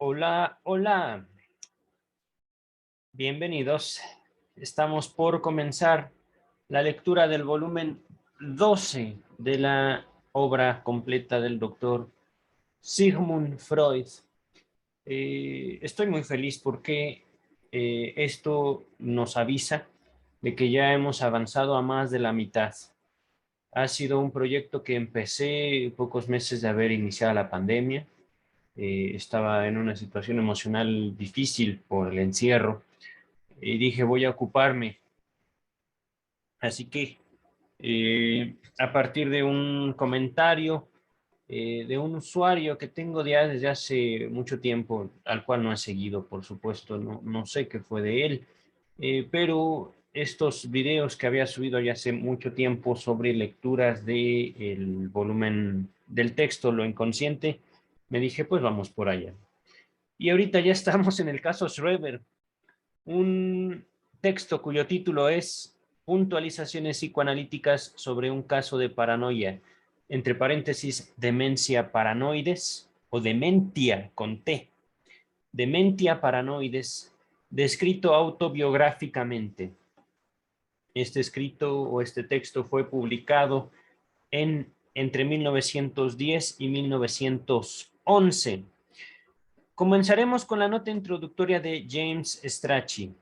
Hola, hola, bienvenidos. Estamos por comenzar la lectura del volumen 12 de la obra completa del doctor Sigmund Freud. Estoy muy feliz porque esto nos avisa de que ya hemos avanzado a más de la mitad. Ha sido un proyecto que empecé pocos meses de haber iniciado la pandemia. Estaba en una situación emocional difícil por el encierro y dije voy a ocuparme. Así que a partir de un comentario de un usuario que tengo ya desde hace mucho tiempo, al cual no he seguido, por supuesto, no sé qué fue de él, pero estos videos que había subido ya hace mucho tiempo sobre lecturas del volumen del texto, Lo Inconsciente, me dije, pues vamos por allá. Y ahorita ya estamos en el caso Schreber, un texto cuyo título es Puntualizaciones psicoanalíticas sobre un caso de paranoia, entre paréntesis, demencia paranoides o dementia con T, dementia paranoides, descrito autobiográficamente. Este escrito o este texto fue publicado entre 1910 y 1911. Comenzaremos con la nota introductoria de James Strachey.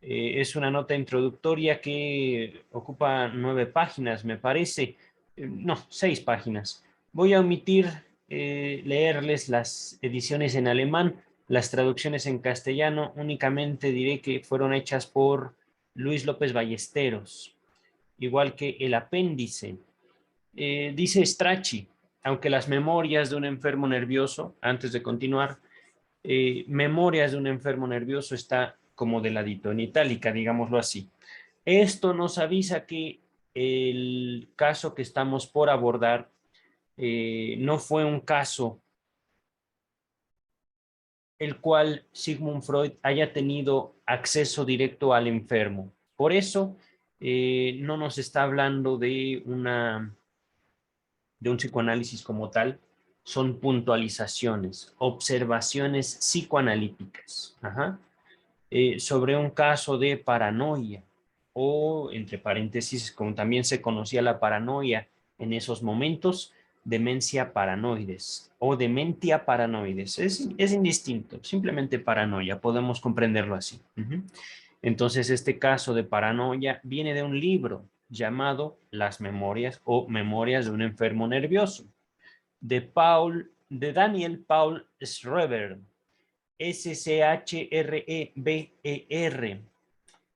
Es una nota introductoria que ocupa 9 páginas, me parece. No, 6 páginas. Voy a omitir leerles las ediciones en alemán, las traducciones en castellano. Únicamente diré que fueron hechas por Luis López Ballesteros, igual que el apéndice. Dice Strachey, aunque las memorias de un enfermo nervioso, antes de continuar, Memorias de un enfermo nervioso está como de ladito, en itálica, digámoslo así. Esto nos avisa que el caso que estamos por abordar no fue un caso el cual Sigmund Freud haya tenido acceso directo al enfermo. Por eso no nos está hablando de un psicoanálisis como tal, son puntualizaciones, observaciones psicoanalíticas. Ajá. Sobre un caso de paranoia o, entre paréntesis, como también se conocía la paranoia en esos momentos, demencia paranoides o dementia paranoides. Es indistinto, simplemente paranoia, podemos comprenderlo así. Entonces, este caso de paranoia viene de un libro llamado Las Memorias o Memorias de un enfermo nervioso, de Daniel Paul Schreber, Schreber.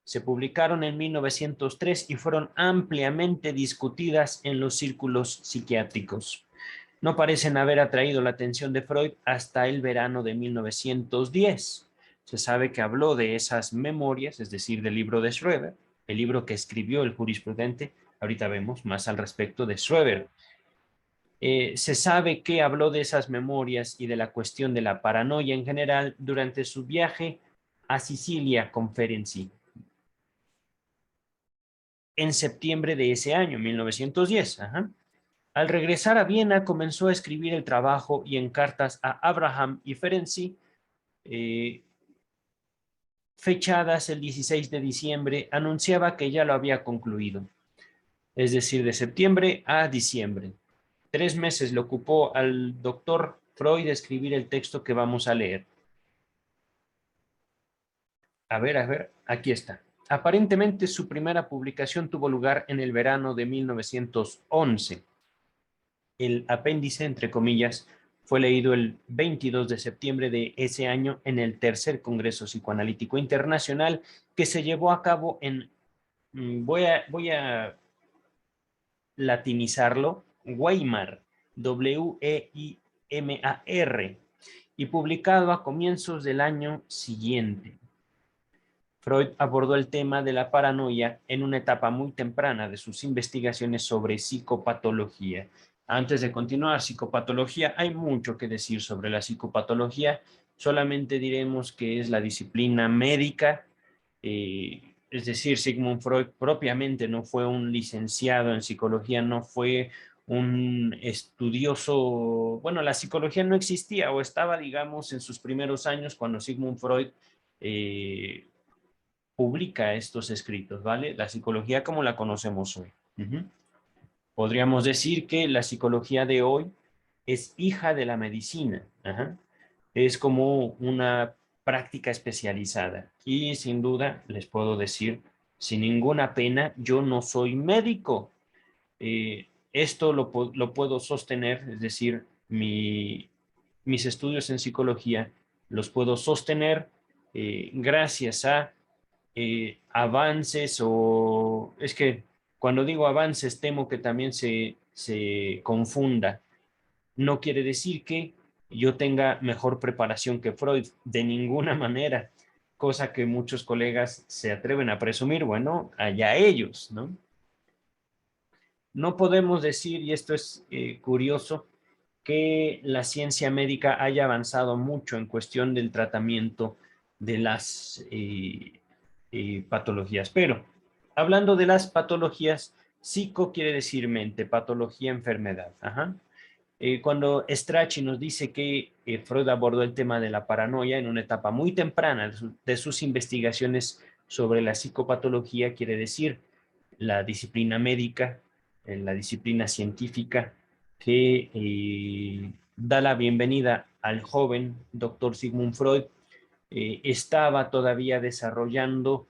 Se publicaron en 1903 y fueron ampliamente discutidas en los círculos psiquiátricos. No parecen haber atraído la atención de Freud hasta el verano de 1910. Se sabe que habló de esas memorias, es decir, del libro de Schreber, el libro que escribió el jurisprudente. Ahorita vemos más al respecto de Schreber. Se sabe que habló de esas memorias y de la cuestión de la paranoia en general durante su viaje a Sicilia Conferency en septiembre de ese año, 1910. Ajá. Al regresar a Viena comenzó a escribir el trabajo y en cartas a Abraham y Ferenczi, eh, fechadas el 16 de diciembre, anunciaba que ya lo había concluido, es decir, de septiembre a diciembre. 3 meses le ocupó al doctor Freud escribir el texto que vamos a leer. A ver, aquí está. Aparentemente su primera publicación tuvo lugar en el verano de 1911. El apéndice, entre comillas, fue leído el 22 de septiembre de ese año en el tercer Congreso Psicoanalítico Internacional que se llevó a cabo en, voy a latinizarlo, Weimar, Weimar, y publicado a comienzos del año siguiente. Freud abordó el tema de la paranoia en una etapa muy temprana de sus investigaciones sobre psicopatología. Antes de continuar, psicopatología, hay mucho que decir sobre la psicopatología, solamente diremos que es la disciplina médica, es decir, Sigmund Freud propiamente no fue un licenciado en psicología, no fue un estudioso, bueno, la psicología no existía o estaba, digamos, en sus primeros años cuando Sigmund Freud publica estos escritos, ¿vale? La psicología como la conocemos hoy. Podríamos decir que la psicología de hoy es hija de la medicina. Es como una práctica especializada. Y sin duda, les puedo decir, sin ninguna pena, yo no soy médico. Esto lo puedo sostener, es decir, mis estudios en psicología los puedo sostener gracias a avances o es que cuando digo avances temo que también se confunda. No quiere decir que yo tenga mejor preparación que Freud, de ninguna manera, cosa que muchos colegas se atreven a presumir, bueno, allá ellos, ¿no? No podemos decir, y esto es curioso, que la ciencia médica haya avanzado mucho en cuestión del tratamiento de las patologías. Pero hablando de las patologías, psico quiere decir mente, patología, enfermedad. Cuando Strachey nos dice que Freud abordó el tema de la paranoia en una etapa muy temprana de sus investigaciones sobre la psicopatología, quiere decir la disciplina médica, la disciplina científica que da la bienvenida al joven doctor Sigmund Freud, estaba todavía desarrollando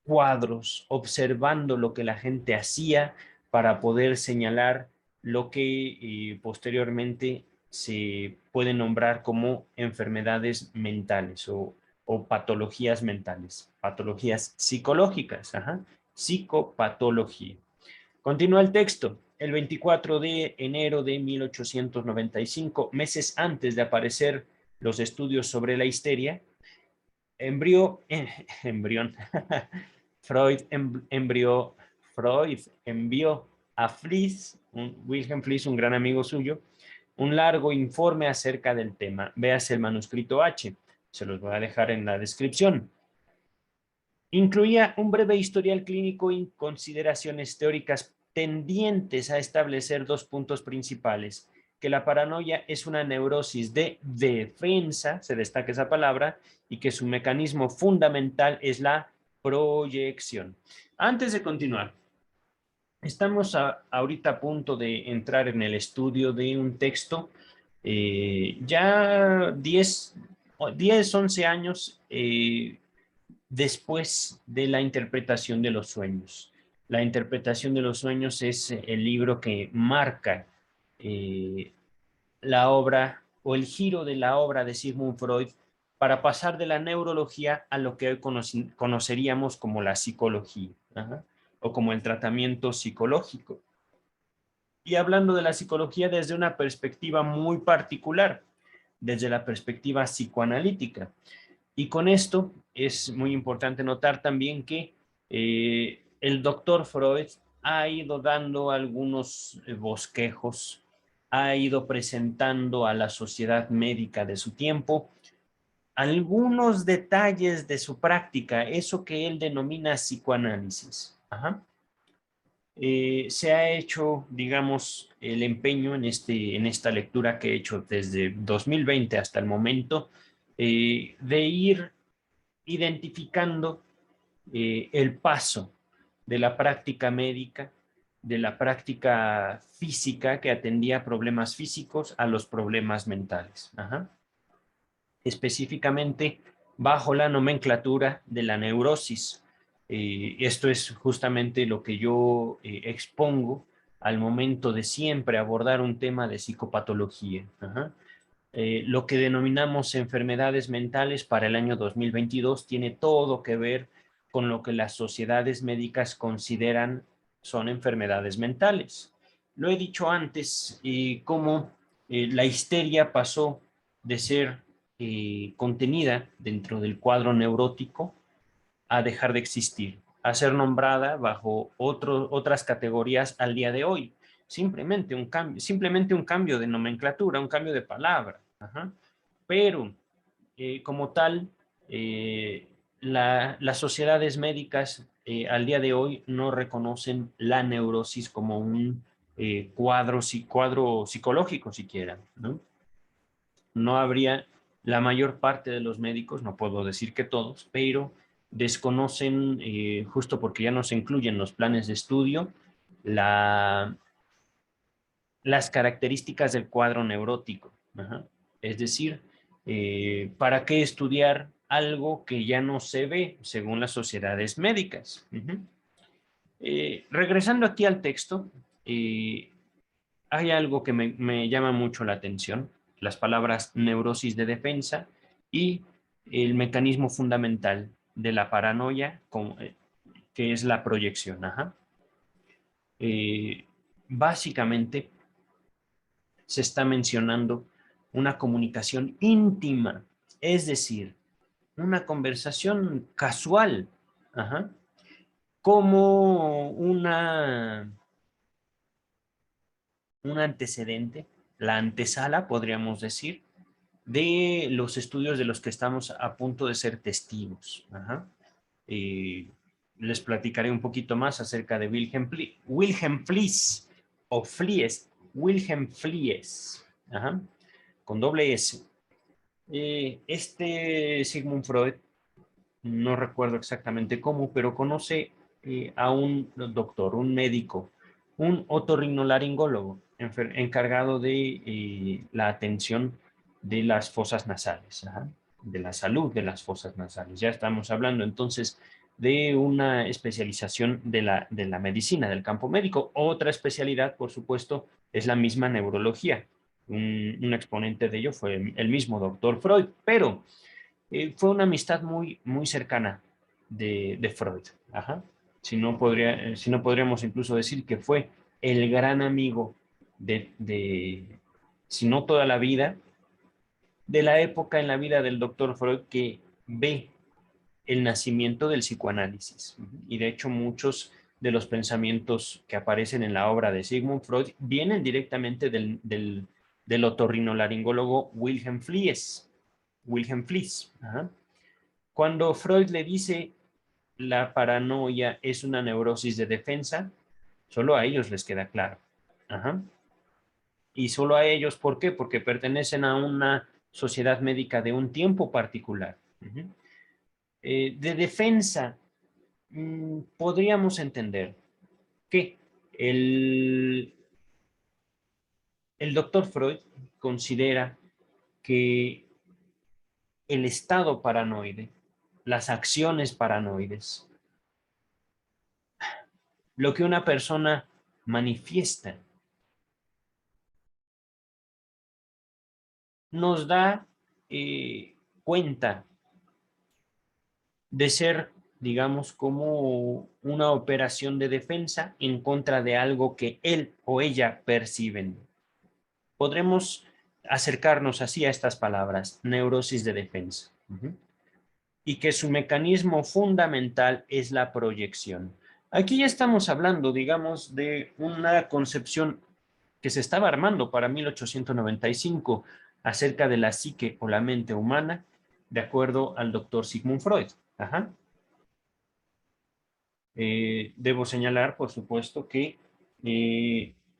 cuadros, observando lo que la gente hacía para poder señalar lo que posteriormente se puede nombrar como enfermedades mentales o patologías mentales, patologías psicológicas, psicopatología. Continúa el texto. El 24 de enero de 1895, meses antes de aparecer los estudios sobre la histeria, embrión, Freud envió a Fliess, Wilhelm Fliess, un gran amigo suyo, un largo informe acerca del tema. Véase el manuscrito H, se los voy a dejar en la descripción. Incluía un breve historial clínico y consideraciones teóricas tendientes a establecer dos puntos principales: que la paranoia es una neurosis de defensa, se destaca esa palabra, y que su mecanismo fundamental es la proyección. Antes de continuar, estamos ahorita a punto de entrar en el estudio de un texto, ya 10, 11 años después de la interpretación de los sueños. La interpretación de los sueños es el libro que marca la obra o el giro de la obra de Sigmund Freud para pasar de la neurología a lo que hoy conoceríamos como la psicología, o como el tratamiento psicológico. Y hablando de la psicología desde una perspectiva muy particular, desde la perspectiva psicoanalítica. Y con esto es muy importante notar también que el doctor Freud ha ido dando algunos bosquejos, ha ido presentando a la sociedad médica de su tiempo algunos detalles de su práctica, eso que él denomina psicoanálisis. Se ha hecho, digamos, el empeño en esta lectura que he hecho desde 2020 hasta el momento, de ir identificando el paso de la práctica médica, de la práctica física que atendía problemas físicos a los problemas mentales. Específicamente bajo la nomenclatura de la neurosis. Esto es justamente lo que yo expongo al momento de siempre abordar un tema de psicopatología. Lo que denominamos enfermedades mentales para el año 2022 tiene todo que ver con lo que las sociedades médicas consideran son enfermedades mentales. Lo he dicho antes, cómo la histeria pasó de ser contenida dentro del cuadro neurótico a dejar de existir, a ser nombrada bajo otras categorías al día de hoy. Simplemente un cambio de nomenclatura, un cambio de palabra. Pero como tal, las sociedades médicas al día de hoy no reconocen la neurosis como un cuadro psicológico siquiera, ¿no? No habría, la mayor parte de los médicos, no puedo decir que todos, pero desconocen, justo porque ya no se incluyen los planes de estudio, la, las características del cuadro neurótico. Ajá. Es decir, ¿para qué estudiar algo que ya no se ve según las sociedades médicas? Regresando aquí al texto, hay algo que me llama mucho la atención, las palabras neurosis de defensa y el mecanismo fundamental de la paranoia, que es la proyección. Ajá. Eh, Básicamente se está mencionando una comunicación íntima, es decir, una conversación casual, ajá, como un antecedente, la antesala, podríamos decir, de los estudios de los que estamos a punto de ser testigos. Ajá. Les platicaré un poquito más acerca de Wilhelm Fliess, o Fliess, Wilhelm Fliess, ajá, con doble S. Este Sigmund Freud, no recuerdo exactamente cómo, pero conoce a un doctor, un médico, un otorrinolaringólogo encargado de la atención de las fosas nasales, ¿ajá? De la salud de las fosas nasales. Ya estamos hablando entonces de una especialización de la medicina, del campo médico. Otra especialidad, por supuesto, es la misma neurología. Un exponente de ello fue el mismo doctor Freud, pero fue una amistad muy cercana de Freud. Ajá. Si no podríamos incluso decir que fue el gran amigo si no toda la vida, de la época en la vida del doctor Freud que ve el nacimiento del psicoanálisis. Y de hecho muchos de los pensamientos que aparecen en la obra de Sigmund Freud vienen directamente del otorrinolaringólogo Wilhelm Fliess. Wilhelm Fliess. Ajá. Cuando Freud le dice la paranoia es una neurosis de defensa, solo a ellos les queda claro. Ajá. Y solo a ellos, ¿por qué? Porque pertenecen a una sociedad médica de un tiempo particular. De defensa, podríamos entender que el, el doctor Freud considera que el estado paranoide, las acciones paranoides, lo que una persona manifiesta, nos da cuenta de ser, digamos, como una operación de defensa en contra de algo que él o ella perciben. Podremos acercarnos así a estas palabras, neurosis de defensa. Y que su mecanismo fundamental es la proyección. Aquí ya estamos hablando, digamos, de una concepción que se estaba armando para 1895 acerca de la psique o la mente humana, de acuerdo al doctor Sigmund Freud. Ajá. Debo señalar, por supuesto, que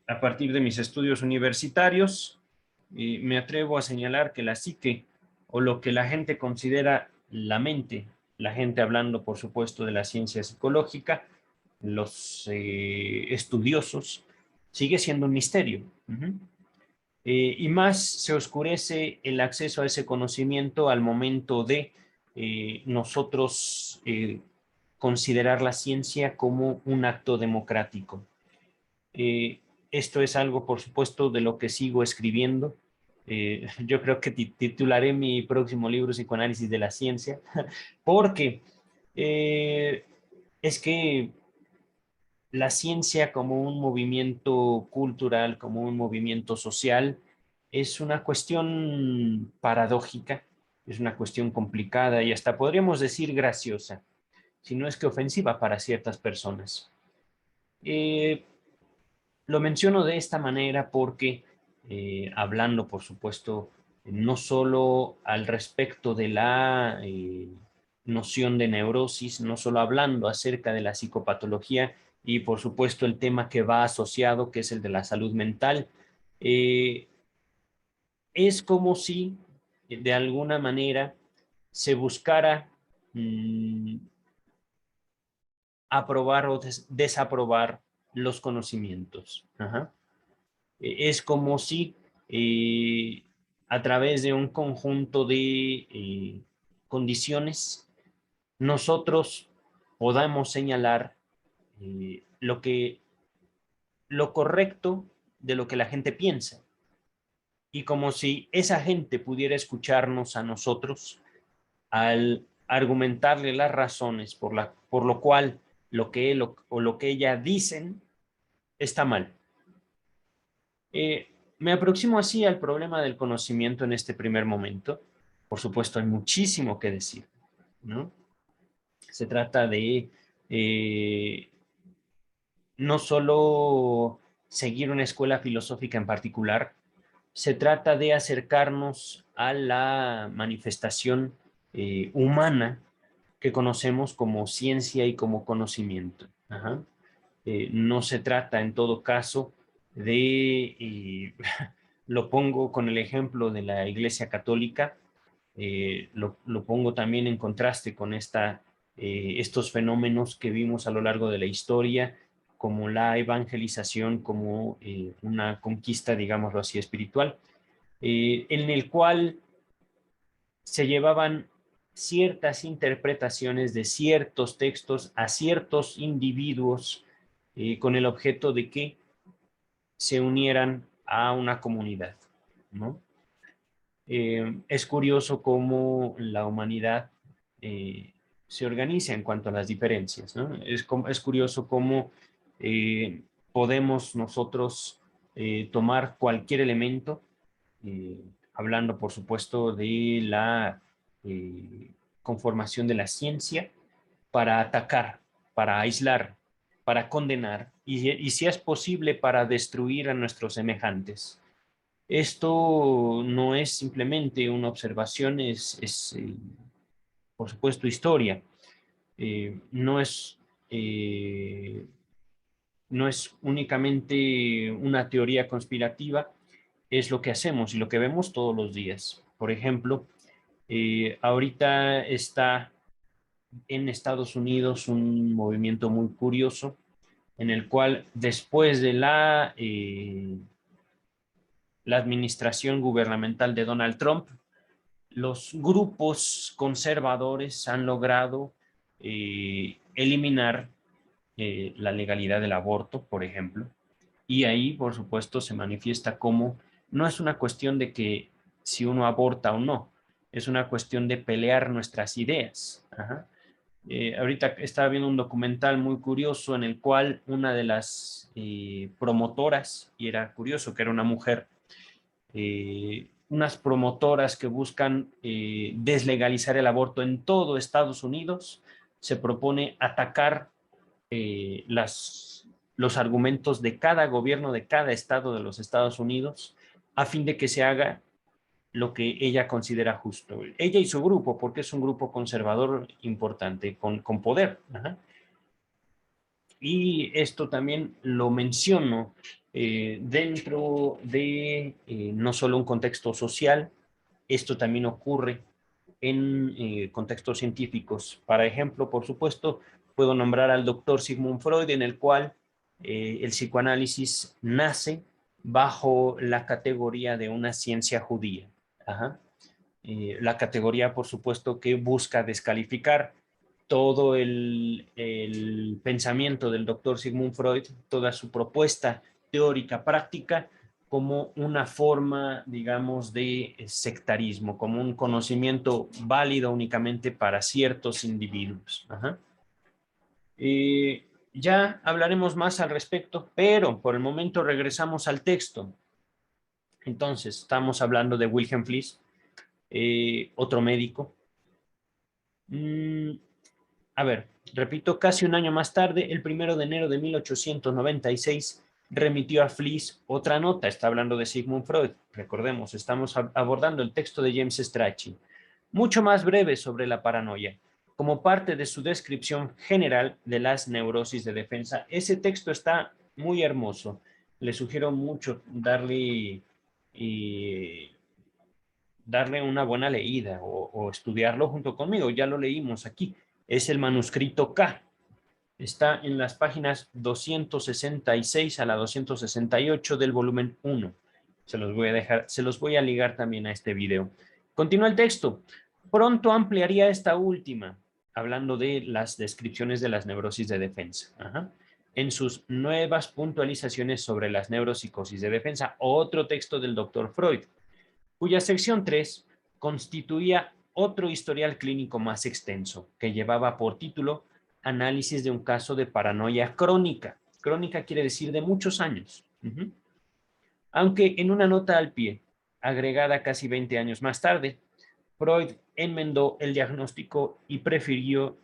a partir de mis estudios universitarios, me atrevo a señalar que la psique, o lo que la gente considera la mente, la gente hablando, por supuesto, de la ciencia psicológica, los estudiosos, sigue siendo un misterio. Y más se oscurece el acceso a ese conocimiento al momento de nosotros considerar la ciencia como un acto democrático. Esto es algo, por supuesto, de lo que sigo escribiendo. Yo creo que titularé mi próximo libro Psicoanálisis de la Ciencia, porque es que la ciencia como un movimiento cultural, como un movimiento social, es una cuestión paradójica, es una cuestión complicada y hasta podríamos decir graciosa, si no es que ofensiva para ciertas personas. Eh, lo menciono de esta manera porque, hablando, por supuesto, no solo al respecto de noción de neurosis, no solo hablando acerca de la psicopatología y por supuesto el tema que va asociado, que es el de la salud mental. Es como si de alguna manera se buscara aprobar o desaprobar los conocimientos. Ajá. Es como si a través de un conjunto de condiciones nosotros podamos señalar lo correcto de lo que la gente piensa. Y como si esa gente pudiera escucharnos a nosotros al argumentarle las razones por lo cual lo que él o lo que ella dicen está mal. Me aproximo así al problema del conocimiento en este primer momento. Por supuesto, hay muchísimo que decir, ¿no? Se trata de no solo seguir una escuela filosófica en particular, se trata de acercarnos a la manifestación humana que conocemos como ciencia y como conocimiento. Ajá. No se trata en todo caso de, lo pongo con el ejemplo de la Iglesia Católica, lo pongo también en contraste con estos fenómenos que vimos a lo largo de la historia, como la evangelización, como una conquista, digámoslo así, espiritual, en el cual se llevaban ciertas interpretaciones de ciertos textos a ciertos individuos con el objeto de que se unieran a una comunidad, ¿no? Es curioso cómo la humanidad se organiza en cuanto a las diferencias, ¿no? Es curioso cómo podemos nosotros tomar cualquier elemento, hablando por supuesto de la conformación de la ciencia, para atacar, para aislar, para condenar y si es posible para destruir a nuestros semejantes. Esto no es simplemente una observación, por supuesto historia. No es no es únicamente una teoría conspirativa, es lo que hacemos y lo que vemos todos los días. Por ejemplo, ahorita está en Estados Unidos un movimiento muy curioso en el cual después de la administración gubernamental de Donald Trump, los grupos conservadores han logrado eliminar la legalidad del aborto, por ejemplo, y ahí, por supuesto, se manifiesta como no es una cuestión de que si uno aborta o no, es una cuestión de pelear nuestras ideas. Ajá. Ahorita estaba viendo un documental muy curioso en el cual una de las promotoras, y era curioso que era una mujer, unas promotoras que buscan deslegalizar el aborto en todo Estados Unidos, se propone atacar los argumentos de cada gobierno de cada estado de los Estados Unidos a fin de que se haga lo que ella considera justo. Ella y su grupo, porque es un grupo conservador importante, con poder. Ajá. Y esto también lo menciono dentro de no solo un contexto social, esto también ocurre en contextos científicos. Para ejemplo, por supuesto, puedo nombrar al doctor Sigmund Freud, en el cual el psicoanálisis nace bajo la categoría de una ciencia judía. Ajá. La categoría, por supuesto, que busca descalificar todo el pensamiento del doctor Sigmund Freud, toda su propuesta teórica práctica, como una forma, digamos, de sectarismo, como un conocimiento válido únicamente para ciertos individuos. Ajá. Ya hablaremos más al respecto, pero por el momento regresamos al texto. Entonces, estamos hablando de Wilhelm Fliess, otro médico. A ver, repito, casi un año más tarde, el 1 de enero de 1896, remitió a Fliess otra nota. Está hablando de Sigmund Freud. Recordemos, estamos abordando el texto de James Strachey, mucho más breve sobre la paranoia. como parte de su descripción general de las neurosis de defensa. Ese texto está muy hermoso. Le sugiero mucho darle una buena leída o estudiarlo junto conmigo. Ya lo leímos aquí. Es el manuscrito K. Está en las páginas 266 a la 268 del volumen 1. Se los voy a ligar también a este video. Continúa el texto. Pronto ampliaría esta última, hablando de las descripciones de las neurosis de defensa. En sus nuevas puntualizaciones sobre las neuropsicosis de defensa, otro texto del doctor Freud, cuya sección 3 constituía otro historial clínico más extenso, que llevaba por título Análisis de un caso de paranoia crónica. Crónica quiere decir de muchos años. Aunque en una nota al pie, agregada casi 20 años más tarde, Freud enmendó el diagnóstico y prefirió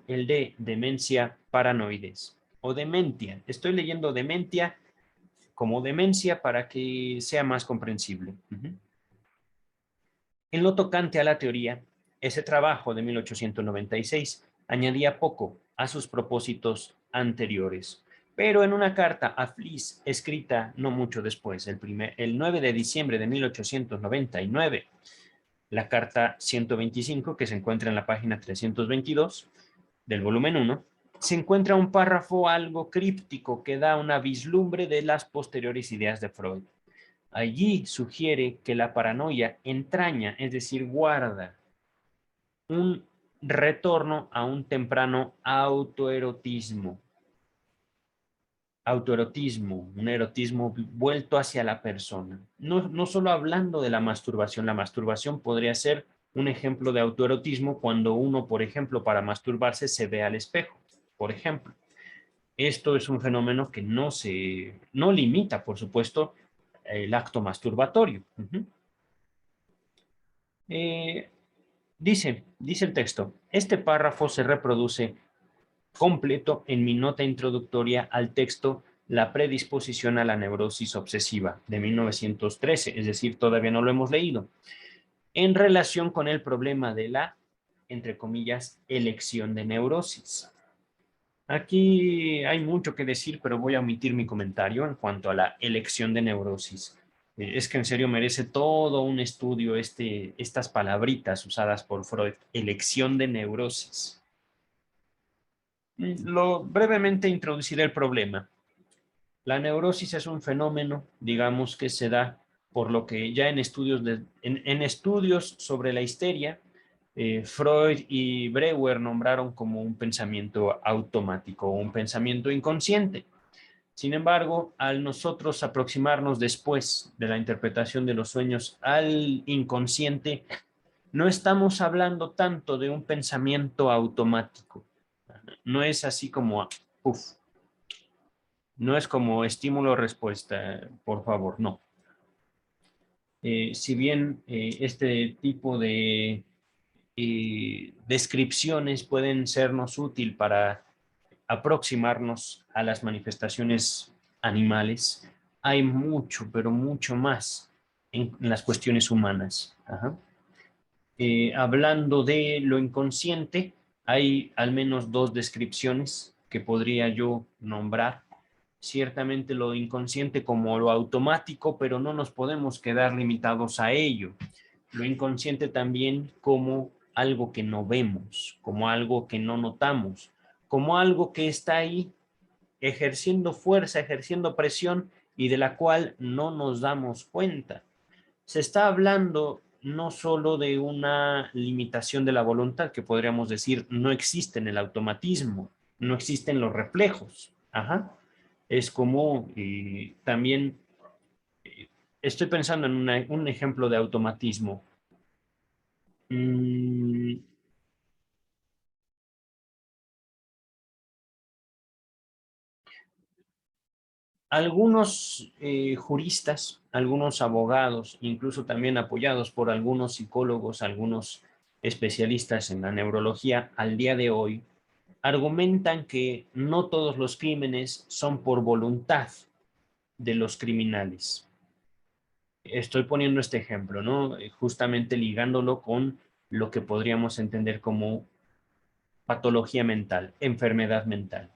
el de demencia paranoides o dementia. Estoy leyendo dementia como demencia para que sea más comprensible. En lo tocante a la teoría, ese trabajo de 1896 añadía poco a sus propósitos anteriores, pero en una carta a Fliess escrita no mucho después, el 9 de diciembre de 1899, la carta 125, que se encuentra en la página 322 del volumen 1, se encuentra un párrafo algo críptico que da una vislumbre de las posteriores ideas de Freud. Allí sugiere que la paranoia entraña, es decir, guarda un retorno a un temprano autoerotismo. Autoerotismo, un erotismo vuelto hacia la persona. No solo hablando de la masturbación podría ser un ejemplo de autoerotismo cuando uno, por ejemplo, para masturbarse se ve al espejo, por ejemplo. Esto es un fenómeno que no limita, por supuesto, el acto masturbatorio. Dice el texto, este párrafo se reproduce completo en mi nota introductoria al texto La predisposición a la neurosis obsesiva de 1913, es decir, todavía no lo hemos leído, en relación con el problema de la, entre comillas, elección de neurosis. Aquí hay mucho que decir, pero voy a omitir mi comentario en cuanto a la elección de neurosis. Es que en serio merece todo un estudio estas palabritas usadas por Freud, elección de neurosis. Brevemente introduciré el problema. La neurosis es un fenómeno, digamos, que se da por lo que ya en estudios sobre la histeria, Freud y Breuer nombraron como un pensamiento automático o un pensamiento inconsciente. Sin embargo, al nosotros aproximarnos después de la interpretación de los sueños al inconsciente, no estamos hablando tanto de un pensamiento automático. No es así como, uf, no es como estímulo-respuesta, por favor, no. Si bien este tipo de descripciones pueden sernos útil para aproximarnos a las manifestaciones animales, hay mucho, pero mucho más en las cuestiones humanas. Hablando de lo inconsciente, hay al menos dos descripciones que podría yo nombrar. Ciertamente lo inconsciente como lo automático, pero no nos podemos quedar limitados a ello. Lo inconsciente también como algo que no vemos, como algo que no notamos, como algo que está ahí ejerciendo fuerza, ejerciendo presión y de la cual no nos damos cuenta. Se está hablando no solo de una limitación de la voluntad, que podríamos decir no existe en el automatismo, no existen los reflejos. Es como también estoy pensando en un ejemplo de automatismo. Algunos juristas, algunos abogados, incluso también apoyados por algunos psicólogos, algunos especialistas en la neurología, al día de hoy, argumentan que no todos los crímenes son por voluntad de los criminales. Estoy poniendo este ejemplo, ¿no? Justamente ligándolo con lo que podríamos entender como patología mental, enfermedad mental.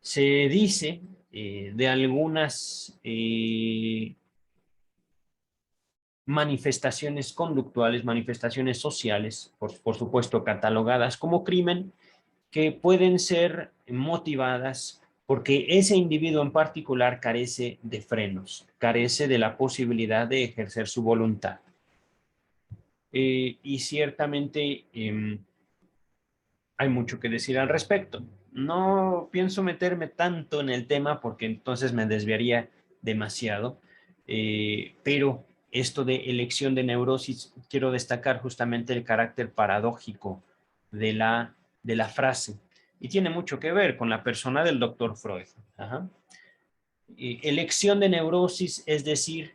Se dice de algunas manifestaciones conductuales, manifestaciones sociales, por supuesto catalogadas como crimen, que pueden ser motivadas porque ese individuo en particular carece de frenos, carece de la posibilidad de ejercer su voluntad. Y ciertamente hay mucho que decir al respecto. No pienso meterme tanto en el tema porque entonces me desviaría demasiado, pero esto de elección de neurosis, quiero destacar justamente el carácter paradójico de la frase y tiene mucho que ver con la persona del doctor Freud. Ajá. Elección de neurosis, es decir,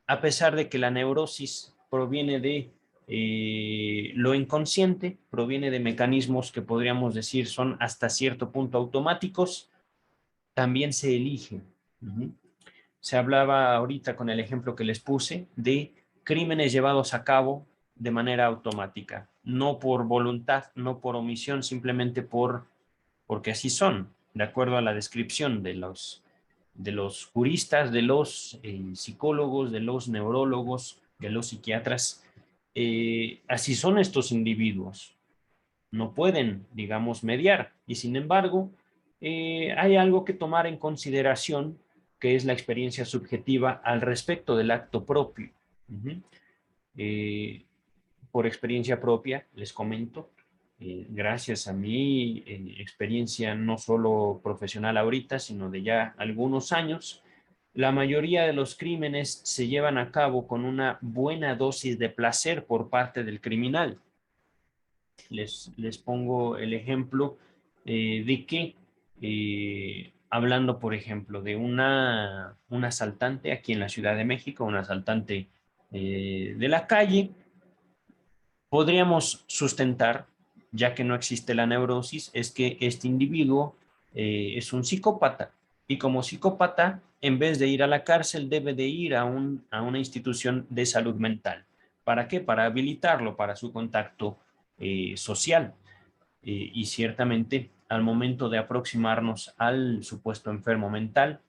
a pesar de que la neurosis proviene de lo inconsciente, proviene de mecanismos que podríamos decir son hasta cierto punto automáticos, también se eligen. Se hablaba ahorita con el ejemplo que les puse de crímenes llevados a cabo de manera automática, no por voluntad, no por omisión, simplemente porque así son, de acuerdo a la descripción de los juristas, de los psicólogos, de los neurólogos, de los psiquiatras. Así son estos individuos. No pueden, digamos, mediar. Y sin embargo, hay algo que tomar en consideración, que es la experiencia subjetiva al respecto del acto propio. Por experiencia propia, les comento, gracias a mi experiencia no solo profesional ahorita, sino de ya algunos años, la mayoría de los crímenes se llevan a cabo con una buena dosis de placer por parte del criminal. Les pongo el ejemplo de que, hablando, por ejemplo, de un asaltante aquí en la Ciudad de México, un asaltante de la calle, podríamos sustentar, ya que no existe la neurosis, es que este individuo es un psicópata y como psicópata, en vez de ir a la cárcel, debe de ir a una institución de salud mental. ¿Para qué? Para habilitarlo para su contacto social. Y ciertamente, al momento de aproximarnos al supuesto enfermo mental,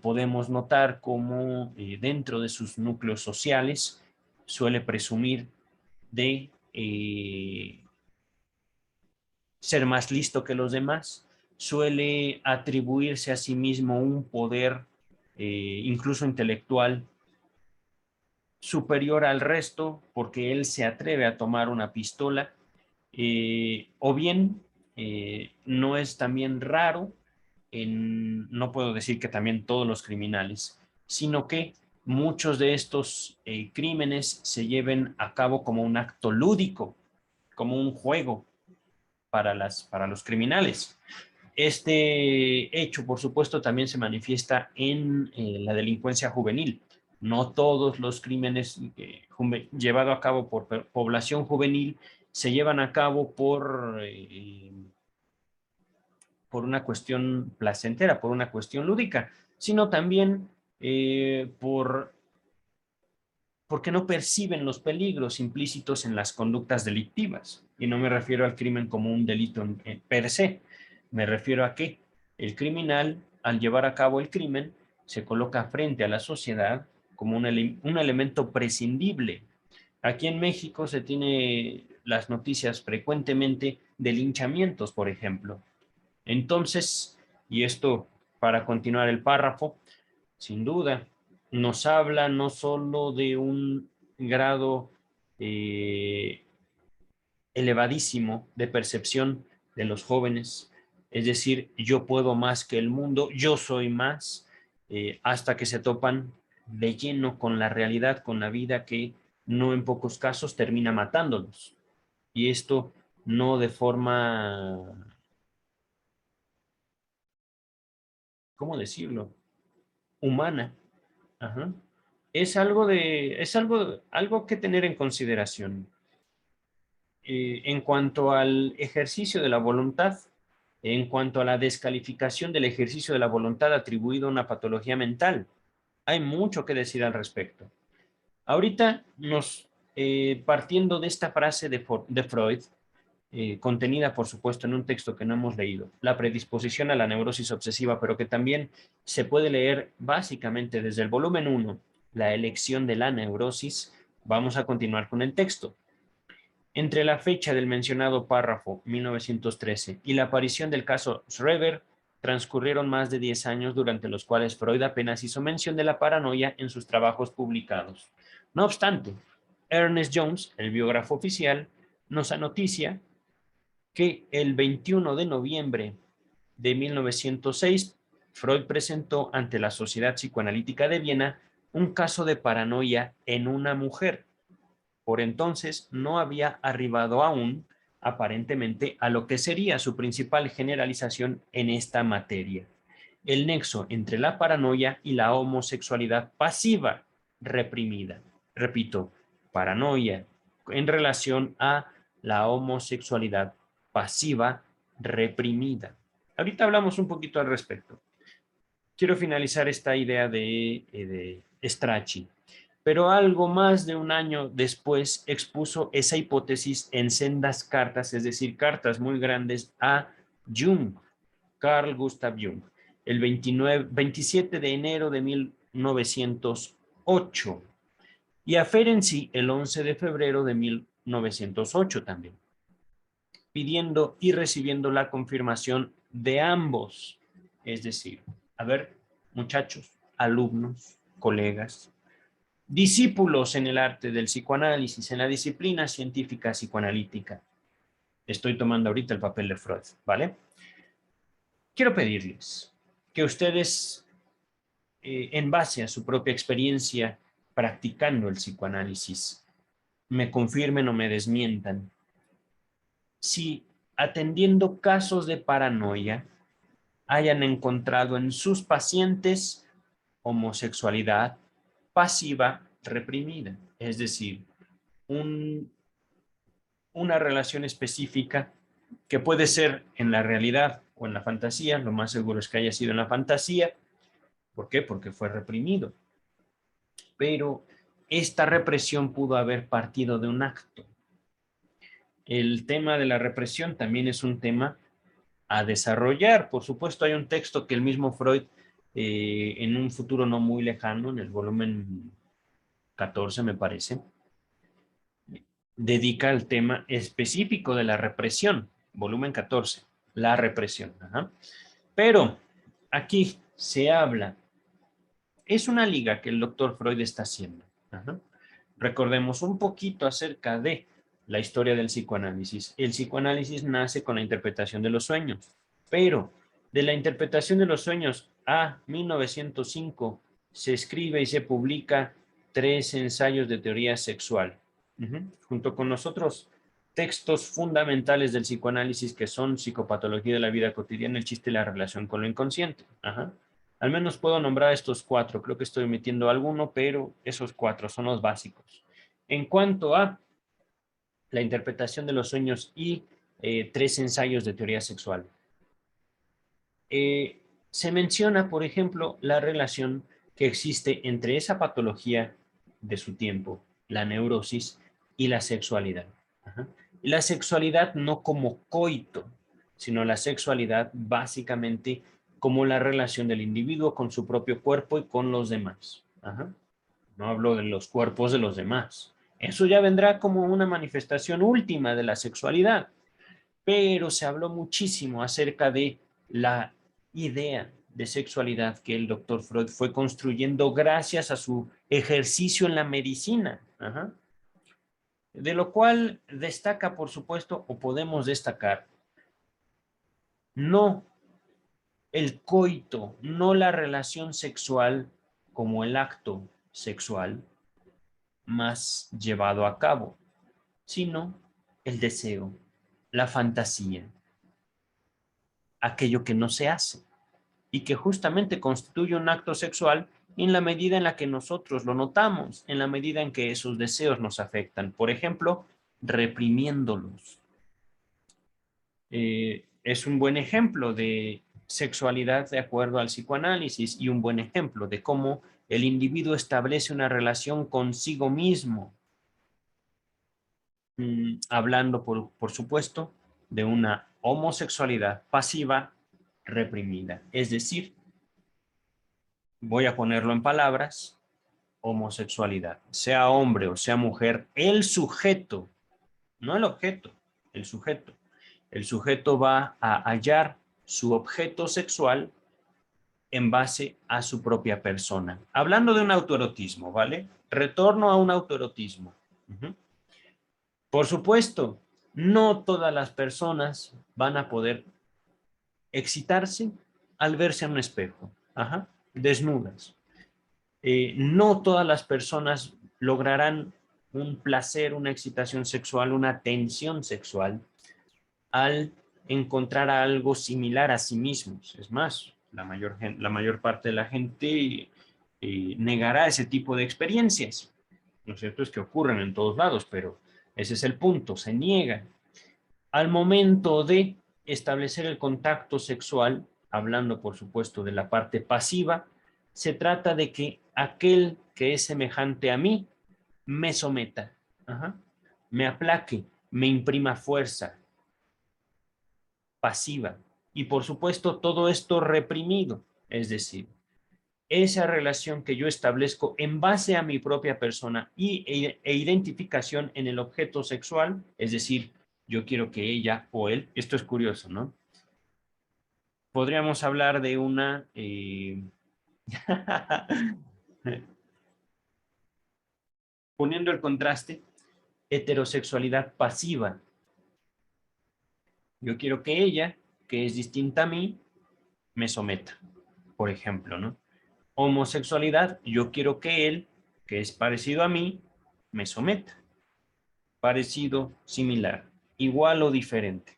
podemos notar cómo dentro de sus núcleos sociales suele presumir de ser más listo que los demás, suele atribuirse a sí mismo un poder, incluso intelectual, superior al resto, porque él se atreve a tomar una pistola, o bien no es también raro, no puedo decir que también todos los criminales, sino que muchos de estos crímenes se lleven a cabo como un acto lúdico, como un juego para los criminales. Este hecho, por supuesto, también se manifiesta en la delincuencia juvenil. No todos los crímenes llevados a cabo por población juvenil se llevan a cabo por una cuestión placentera, por una cuestión lúdica, sino también porque no perciben los peligros implícitos en las conductas delictivas. Y no me refiero al crimen como un delito per se. Me refiero a que el criminal, al llevar a cabo el crimen, se coloca frente a la sociedad como un elemento prescindible. Aquí en México se tiene las noticias frecuentemente de linchamientos, por ejemplo. Entonces, y esto para continuar el párrafo, sin duda, nos habla no solo de un grado elevadísimo de percepción de los jóvenes, es decir, yo puedo más que el mundo, yo soy más, hasta que se topan de lleno con la realidad, con la vida que no en pocos casos termina matándolos. Y esto no de forma, ¿cómo decirlo? Humana. Ajá. Algo que tener en consideración. En cuanto al ejercicio de la voluntad, en cuanto a la descalificación del ejercicio de la voluntad atribuido a una patología mental, hay mucho que decir al respecto. Ahorita partiendo de esta frase de Freud, contenida, por supuesto, en un texto que no hemos leído, la predisposición a la neurosis obsesiva, pero que también se puede leer básicamente desde el volumen 1, la elección de la neurosis. Vamos a continuar con el texto. Entre la fecha del mencionado párrafo, 1913, y la aparición del caso Schreber, transcurrieron más de 10 años durante los cuales Freud apenas hizo mención de la paranoia en sus trabajos publicados. No obstante, Ernest Jones, el biógrafo oficial, nos anoticia que el 21 de noviembre de 1906, Freud presentó ante la Sociedad Psicoanalítica de Viena un caso de paranoia en una mujer. Por entonces no había arribado aún, aparentemente, a lo que sería su principal generalización en esta materia: el nexo entre la paranoia y la homosexualidad pasiva reprimida. Repito, paranoia en relación a la homosexualidad pasiva reprimida. Ahorita hablamos un poquito al respecto. Quiero finalizar esta idea de Strachey, pero algo más de un año después expuso esa hipótesis en sendas cartas, es decir, cartas muy grandes a Jung, Carl Gustav Jung, el 27 de enero de 1908, y a Ferenczi el 11 de febrero de 1908 también, pidiendo y recibiendo la confirmación de ambos. Es decir, a ver, muchachos, alumnos, colegas, discípulos en el arte del psicoanálisis, en la disciplina científica psicoanalítica. Estoy tomando ahorita el papel de Freud, ¿vale? Quiero pedirles que ustedes, en base a su propia experiencia practicando el psicoanálisis, me confirmen o me desmientan si, atendiendo casos de paranoia, hayan encontrado en sus pacientes homosexualidad pasiva reprimida, es decir, una relación específica que puede ser en la realidad o en la fantasía. Lo más seguro es que haya sido en la fantasía. ¿Por qué? Porque fue reprimido. Pero esta represión pudo haber partido de un acto. El tema de la represión también es un tema a desarrollar. Por supuesto, hay un texto que el mismo Freud, en un futuro no muy lejano, en el volumen 14, me parece, dedica al tema específico de la represión, volumen 14, la represión. Ajá. Pero aquí se habla, es una liga que el doctor Freud está haciendo. Ajá. Recordemos un poquito acerca de la historia del psicoanálisis. El psicoanálisis nace con la interpretación de los sueños, pero de la interpretación de los sueños a 1905 se escribe y se publica 3 ensayos de teoría sexual, junto con los otros textos fundamentales del psicoanálisis, que son Psicopatología de la vida cotidiana, el chiste y la relación con lo inconsciente. Ajá. Al menos puedo nombrar estos 4, creo que estoy omitiendo alguno, pero esos 4 son los básicos. En cuanto a la interpretación de los sueños y 3 ensayos de teoría sexual, se menciona, por ejemplo, la relación que existe entre esa patología de su tiempo, la neurosis, y la sexualidad. Ajá. Y la sexualidad no como coito, sino la sexualidad básicamente como la relación del individuo con su propio cuerpo y con los demás. Ajá. No hablo de los cuerpos de los demás. Eso ya vendrá como una manifestación última de la sexualidad. Pero se habló muchísimo acerca de la idea de sexualidad que el doctor Freud fue construyendo gracias a su ejercicio en la medicina. Ajá. De lo cual destaca, por supuesto, o podemos destacar, no el coito, no la relación sexual como el acto sexual más llevado a cabo, sino el deseo, la fantasía, aquello que no se hace y que justamente constituye un acto sexual en la medida en la que nosotros lo notamos, en la medida en que esos deseos nos afectan. Por ejemplo, reprimiéndolos. Es un buen ejemplo de sexualidad de acuerdo al psicoanálisis y un buen ejemplo de cómo el individuo establece una relación consigo mismo, hablando, por supuesto, de una homosexualidad pasiva reprimida. Es decir, voy a ponerlo en palabras, homosexualidad, sea hombre o sea mujer, el sujeto, no el objeto, el sujeto. El sujeto va a hallar su objeto sexual en base a su propia persona. Hablando de un autoerotismo, ¿vale? Retorno a un autoerotismo. Por supuesto, no todas las personas van a poder excitarse al verse en un espejo, desnudas. No todas las personas lograrán un placer, una excitación sexual, una tensión sexual al encontrar algo similar a sí mismos. Es más, la mayor parte de la gente negará ese tipo de experiencias. Lo cierto es que ocurren en todos lados, pero ese es el punto, se niegan. Al momento de establecer el contacto sexual, hablando por supuesto de la parte pasiva, se trata de que aquel que es semejante a mí me someta, me aplaque, me imprima fuerza pasiva. Y por supuesto todo esto reprimido, es decir, esa relación que yo establezco en base a mi propia persona e identificación en el objeto sexual, es decir, yo quiero que ella o él, esto es curioso, ¿no? Podríamos hablar de una poniendo el contraste, heterosexualidad pasiva. Yo quiero que ella, que es distinta a mí, me someta, por ejemplo, ¿no? Homosexualidad, yo quiero que él, que es parecido a mí, me someta. Parecido, similar, igual o diferente.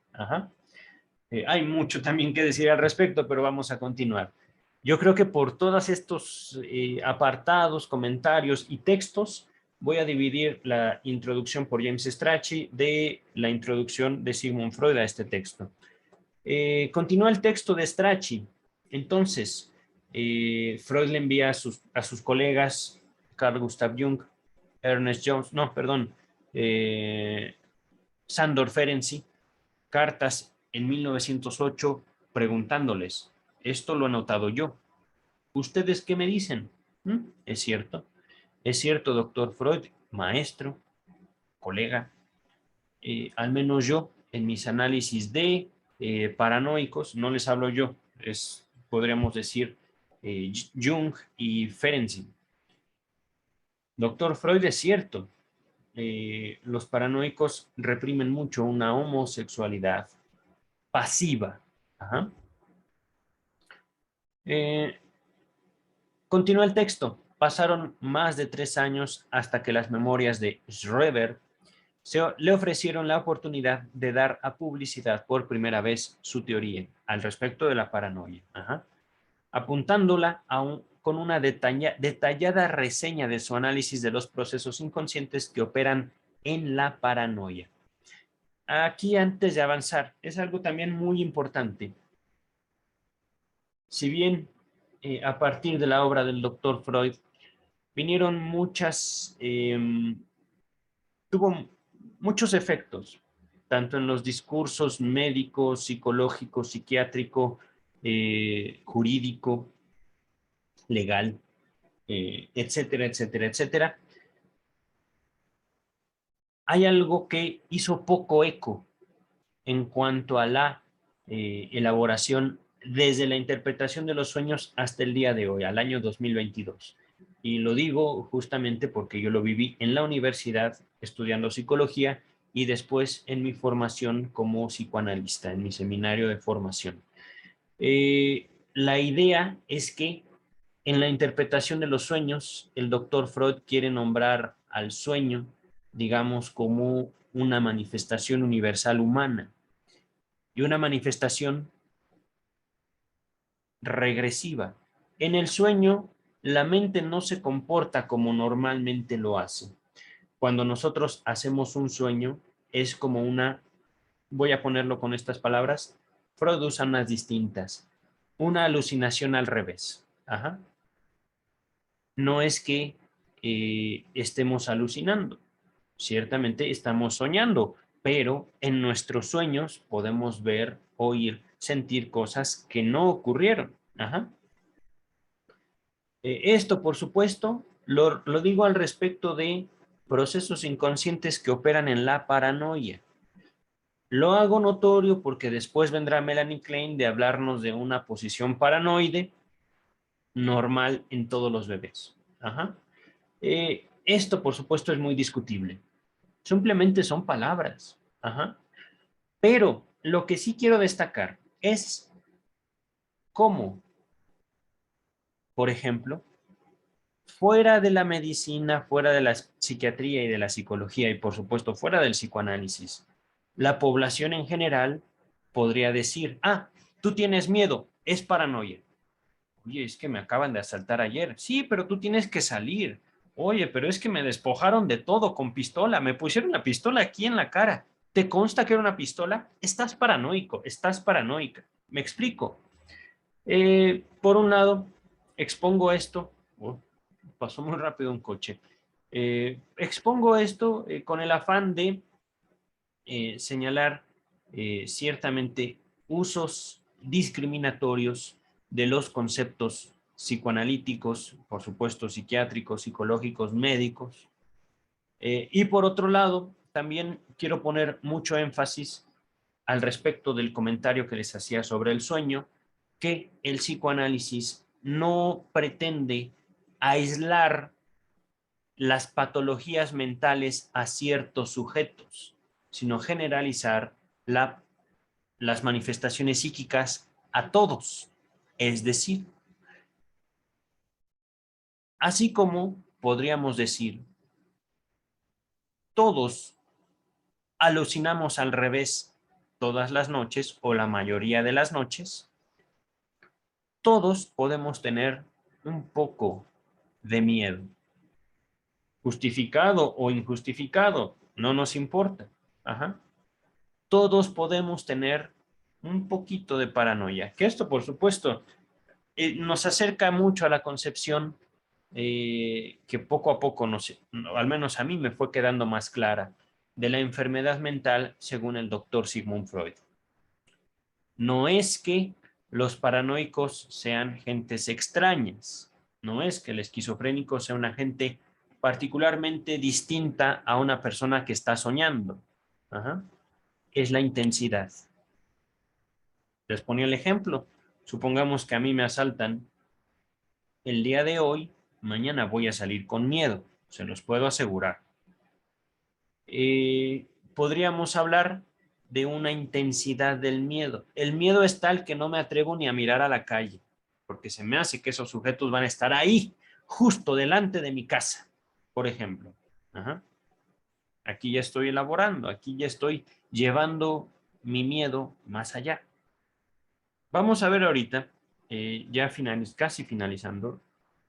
Hay mucho también que decir al respecto, pero vamos a continuar. Yo creo que por todos estos apartados, comentarios y textos, voy a dividir la introducción por James Strachey de la introducción de Sigmund Freud a este texto. Continúa el texto de Strachey. Entonces, Freud le envía a sus colegas Carl Gustav Jung, Ernest Jones, no, perdón, Sándor Ferenczi, cartas en 1908 preguntándoles, esto lo he notado yo, ¿ustedes qué me dicen? ¿Es cierto? Es cierto, doctor Freud, maestro, colega, al menos yo, en mis análisis de paranoicos, no les hablo yo, podríamos decir Jung y Ferenczi. Doctor Freud, es cierto, los paranoicos reprimen mucho una homosexualidad pasiva. Continúa el texto. Pasaron más de 3 años hasta que las memorias de Schreber le ofrecieron la oportunidad de dar a publicidad por primera vez su teoría al respecto de la paranoia, apuntándola con una detallada reseña de su análisis de los procesos inconscientes que operan en la paranoia. Aquí, antes de avanzar, es algo también muy importante. Si bien a partir de la obra del doctor Freud vinieron tuvo muchos efectos, tanto en los discursos médicos, psicológico, psiquiátrico, jurídico, legal, etcétera, etcétera, etcétera. Hay algo que hizo poco eco en cuanto a la elaboración desde la interpretación de los sueños hasta el día de hoy, al año 2022. Y lo digo justamente porque yo lo viví en la universidad estudiando psicología y después en mi formación como psicoanalista, en mi seminario de formación. La idea es que en la interpretación de los sueños, el doctor Freud quiere nombrar al sueño, digamos, como una manifestación universal humana y una manifestación regresiva. En el sueño, la mente no se comporta como normalmente lo hace. Cuando nosotros hacemos un sueño, es como voy a ponerlo con estas palabras, Freud usa unas distintas, una alucinación al revés. No es que estemos alucinando, ciertamente estamos soñando, pero en nuestros sueños podemos ver, oír, sentir cosas que no ocurrieron. Ajá. Esto, por supuesto, lo digo al respecto de procesos inconscientes que operan en la paranoia. Lo hago notorio porque después vendrá Melanie Klein de hablarnos de una posición paranoide normal en todos los bebés. Ajá. Esto, por supuesto, es muy discutible. Simplemente son palabras. Ajá. Pero lo que sí quiero destacar es cómo, por ejemplo, fuera de la medicina, fuera de la psiquiatría y de la psicología y por supuesto fuera del psicoanálisis, la población en general podría decir, ah, tú tienes miedo, es paranoia. Oye, es que me acaban de asaltar ayer. Sí, pero tú tienes que salir. Oye, pero es que me despojaron de todo con pistola. Me pusieron la pistola aquí en la cara. ¿Te consta que era una pistola? Estás paranoico, estás paranoica. ¿Me explico? Por un lado, expongo esto. Oh, pasó muy rápido un coche. Expongo esto con el afán de señalar ciertamente usos discriminatorios de los conceptos psicoanalíticos, por supuesto psiquiátricos, psicológicos, médicos. Y por otro lado, también quiero poner mucho énfasis al respecto del comentario que les hacía sobre el sueño, que el psicoanálisis no pretende aislar las patologías mentales a ciertos sujetos, sino generalizar las manifestaciones psíquicas a todos. Es decir, así como podríamos decir, todos alucinamos al revés todas las noches o la mayoría de las noches, todos podemos tener un poco de miedo, justificado o injustificado, no nos importa. Ajá. Todos podemos tener un poquito de paranoia, que esto, por supuesto, nos acerca mucho a la concepción que poco a poco, al menos a mí me fue quedando más clara, de la enfermedad mental según el doctor Sigmund Freud. No es que los paranoicos sean gentes extrañas, no es que el esquizofrénico sea una gente particularmente distinta a una persona que está soñando. Ajá. Es la intensidad. Les ponía el ejemplo. Supongamos que a mí me asaltan el día de hoy, mañana voy a salir con miedo, se los puedo asegurar. Podríamos hablar de una intensidad del miedo. El miedo es tal que no me atrevo ni a mirar a la calle, porque se me hace que esos sujetos van a estar ahí, justo delante de mi casa, por ejemplo. Ajá. Aquí ya estoy elaborando, aquí ya estoy llevando mi miedo más allá. Vamos a ver ahorita, casi finalizando.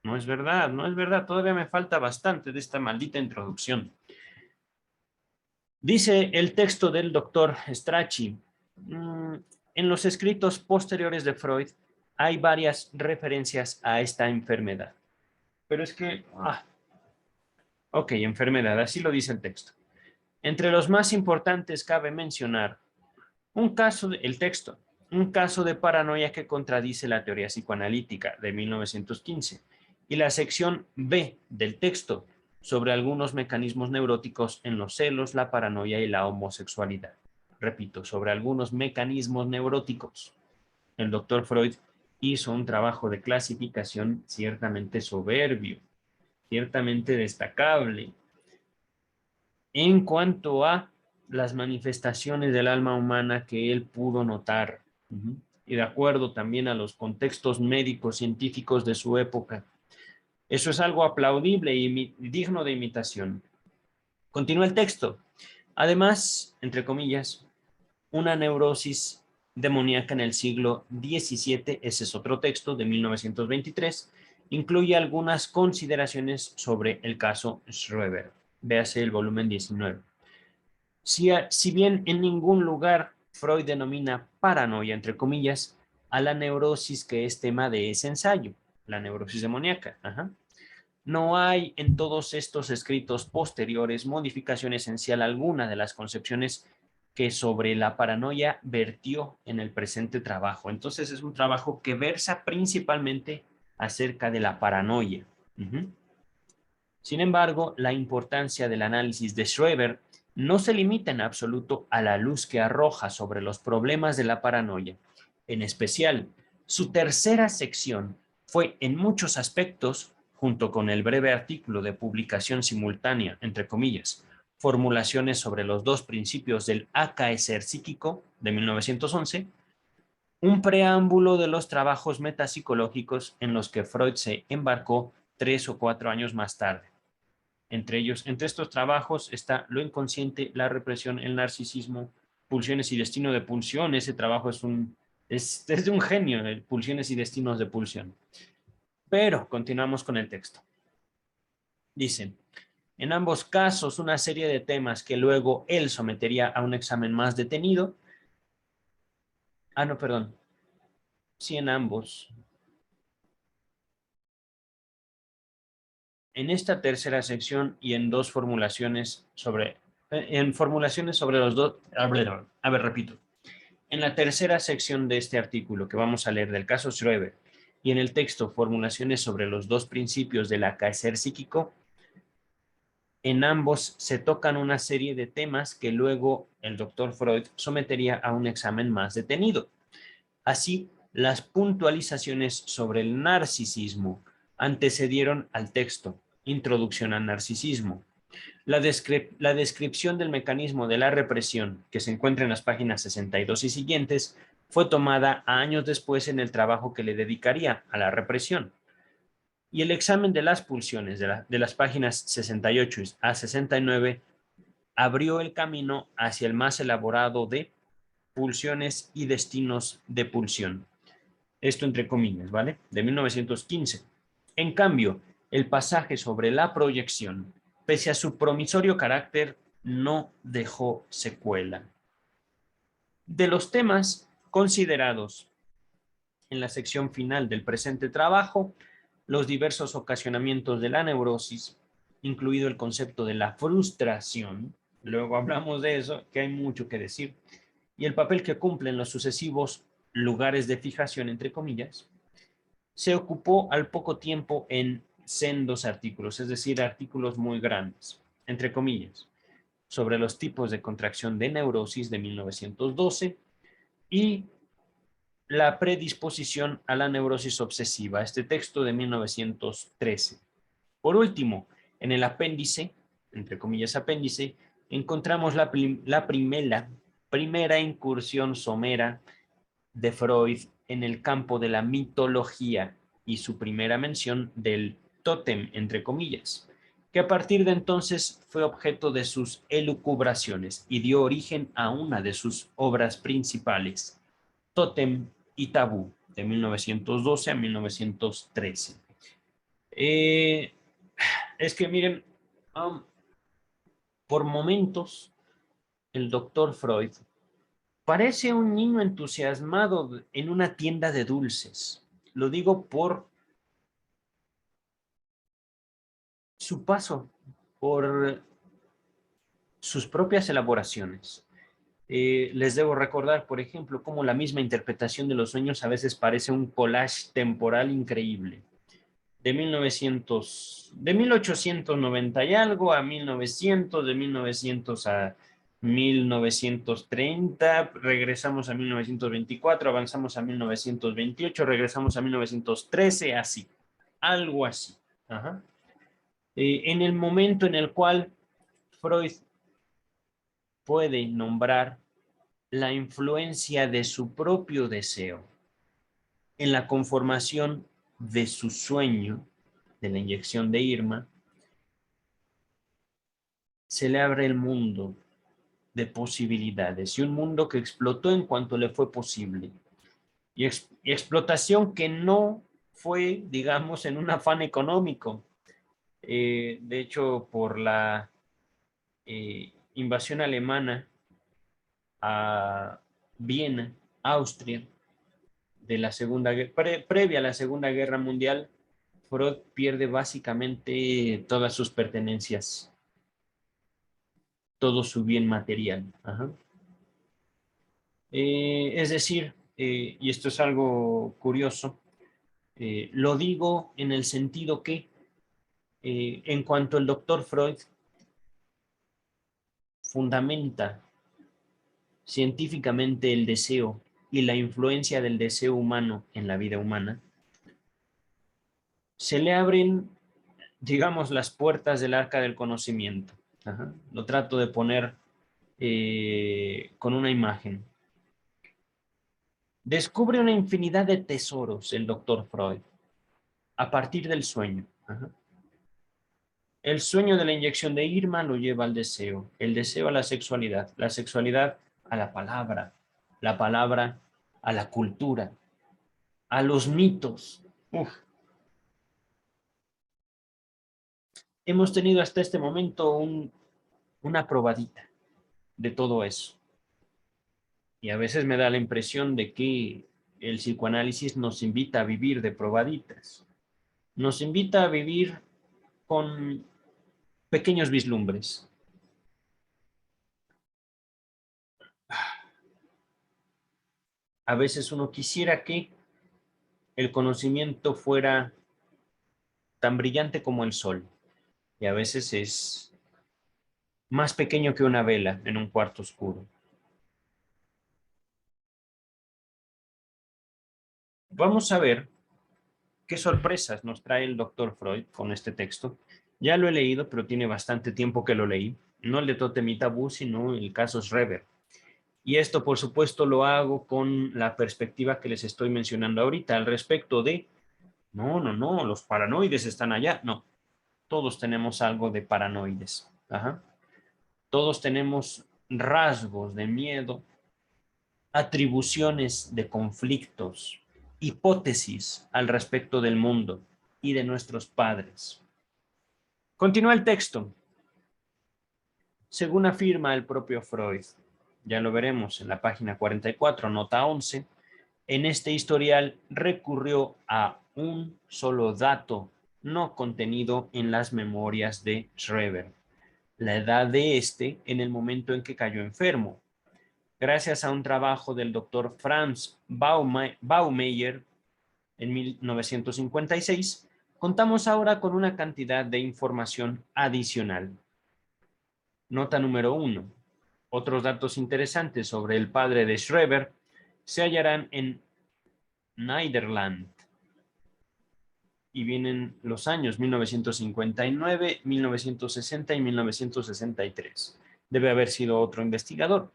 No es verdad, no es verdad, todavía me falta bastante de esta maldita introducción. Dice el texto del doctor Strachey, en los escritos posteriores de Freud hay varias referencias a esta enfermedad. Pero es que, ok, enfermedad, así lo dice el texto. Entre los más importantes cabe mencionar el texto, un caso de paranoia que contradice la teoría psicoanalítica de 1915 y la sección B del texto sobre algunos mecanismos neuróticos en los celos, la paranoia y la homosexualidad. Repito, sobre algunos mecanismos neuróticos. El doctor Freud hizo un trabajo de clasificación ciertamente soberbio, ciertamente destacable. En cuanto a las manifestaciones del alma humana que él pudo notar, y de acuerdo también a los contextos médicos científicos de su época. Eso es algo aplaudible y digno de imitación. Continúa el texto. Además, entre comillas, una neurosis demoníaca en el siglo XVII, ese es otro texto de 1923, incluye algunas consideraciones sobre el caso Schreber. Véase el volumen 19. Si bien en ningún lugar Freud denomina paranoia, entre comillas, a la neurosis que es tema de ese ensayo, la neurosis demoníaca. Ajá. No hay en todos estos escritos posteriores modificación esencial alguna de las concepciones que sobre la paranoia vertió en el presente trabajo. Entonces es un trabajo que versa principalmente acerca de la paranoia. Sin embargo, la importancia del análisis de Schreber no se limita en absoluto a la luz que arroja sobre los problemas de la paranoia. En especial, su tercera sección fue en muchos aspectos, junto con el breve artículo de publicación simultánea, entre comillas, formulaciones sobre los dos principios del acaecer psíquico de 1911, un preámbulo de los trabajos metapsicológicos en los que Freud se embarcó 3 o 4 años más tarde. Entre estos trabajos está lo inconsciente, la represión, el narcisismo, pulsiones y destino de pulsión. Ese trabajo es de un genio, pulsiones y destinos de pulsión. Pero continuamos con el texto. Dicen, en ambos casos, una serie de temas que luego él sometería a un examen más detenido. No, perdón. Sí, en ambos. En esta tercera sección y en dos formulaciones sobre los dos. A ver, repito. En la tercera sección de este artículo que vamos a leer del caso Schreber y en el texto formulaciones sobre los dos principios del acaecer psíquico, en ambos se tocan una serie de temas que luego el doctor Freud sometería a un examen más detenido. Así, las puntualizaciones sobre el narcisismo antecedieron al texto Introducción al narcisismo. La descripción del mecanismo de la represión, que se encuentra en las páginas 62 y siguientes, fue tomada años después en el trabajo que le dedicaría a la represión. Y el examen de las pulsiones de las páginas 68 a 69 abrió el camino hacia el más elaborado de pulsiones y destinos de pulsión. Esto entre comillas, ¿vale? De 1915. En cambio, el pasaje sobre la proyección, pese a su promisorio carácter, no dejó secuela. De los temas considerados en la sección final del presente trabajo, los diversos ocasionamientos de la neurosis, incluido el concepto de la frustración, luego hablamos de eso, que hay mucho que decir, y el papel que cumplen los sucesivos lugares de fijación, entre comillas, se ocupó al poco tiempo en sendos artículos, es decir, artículos muy grandes, entre comillas, sobre los tipos de contracción de neurosis de 1912 y la predisposición a la neurosis obsesiva, este texto de 1913. Por último, en el apéndice, entre comillas apéndice, encontramos la primera incursión somera de Freud en el campo de la mitología y su primera mención del tótem, entre comillas, que a partir de entonces fue objeto de sus elucubraciones y dio origen a una de sus obras principales, Tótem y Tabú, de 1912 a 1913. Es que miren, por momentos, el doctor Freud parece un niño entusiasmado en una tienda de dulces. Lo digo por su paso, por sus propias elaboraciones. Les debo recordar, por ejemplo, cómo la misma interpretación de los sueños a veces parece un collage temporal increíble. De 1890 y algo a 1900, de 1900 a 1930, regresamos a 1924, avanzamos a 1928, regresamos a 1913, así, algo así. Ajá. En el momento en el cual Freud puede nombrar la influencia de su propio deseo en la conformación de su sueño, de la inyección de Irma, se le abre el mundo de posibilidades y un mundo que explotó en cuanto le fue posible. Y explotación que no fue, digamos, en un afán económico. De hecho, por la invasión alemana a Viena, Austria, de la previa a la Segunda Guerra Mundial, Freud pierde básicamente todas sus pertenencias, todo su bien material. Ajá. Es decir, y esto es algo curioso, lo digo en el sentido que en cuanto el doctor Freud fundamenta científicamente el deseo y la influencia del deseo humano en la vida humana, se le abren, digamos, las puertas del arca del conocimiento. Ajá. Lo trato de poner con una imagen. Descubre una infinidad de tesoros el doctor Freud a partir del sueño. Ajá. El sueño de la inyección de Irma lo lleva al deseo, el deseo a la sexualidad a la palabra a la cultura, a los mitos. Uf. Hemos tenido hasta este momento una probadita de todo eso. Y a veces me da la impresión de que el psicoanálisis nos invita a vivir de probaditas. Nos invita a vivir con pequeños vislumbres. A veces uno quisiera que el conocimiento fuera tan brillante como el sol. Y a veces es más pequeño que una vela en un cuarto oscuro. Vamos a ver qué sorpresas nos trae el doctor Freud con este texto. Ya lo he leído, pero tiene bastante tiempo que lo leí. No el de Totem y Tabú, sino el caso Schreber. Y esto, por supuesto, lo hago con la perspectiva que les estoy mencionando ahorita al respecto de, no, los paranoides están allá. No, todos tenemos algo de paranoides. Ajá. Todos tenemos rasgos de miedo, atribuciones de conflictos, hipótesis al respecto del mundo y de nuestros padres. Continúa el texto. Según afirma el propio Freud, ya lo veremos en la página 44, nota 11, en este historial recurrió a un solo dato no contenido en las memorias de Schreber, la edad de este en el momento en que cayó enfermo. Gracias a un trabajo del doctor Franz Baumeier en 1956, contamos ahora con una cantidad de información adicional. Nota número 1. Otros datos interesantes sobre el padre de Schreber se hallarán en Nederland y vienen los años 1959, 1960 y 1963. Debe haber sido otro investigador.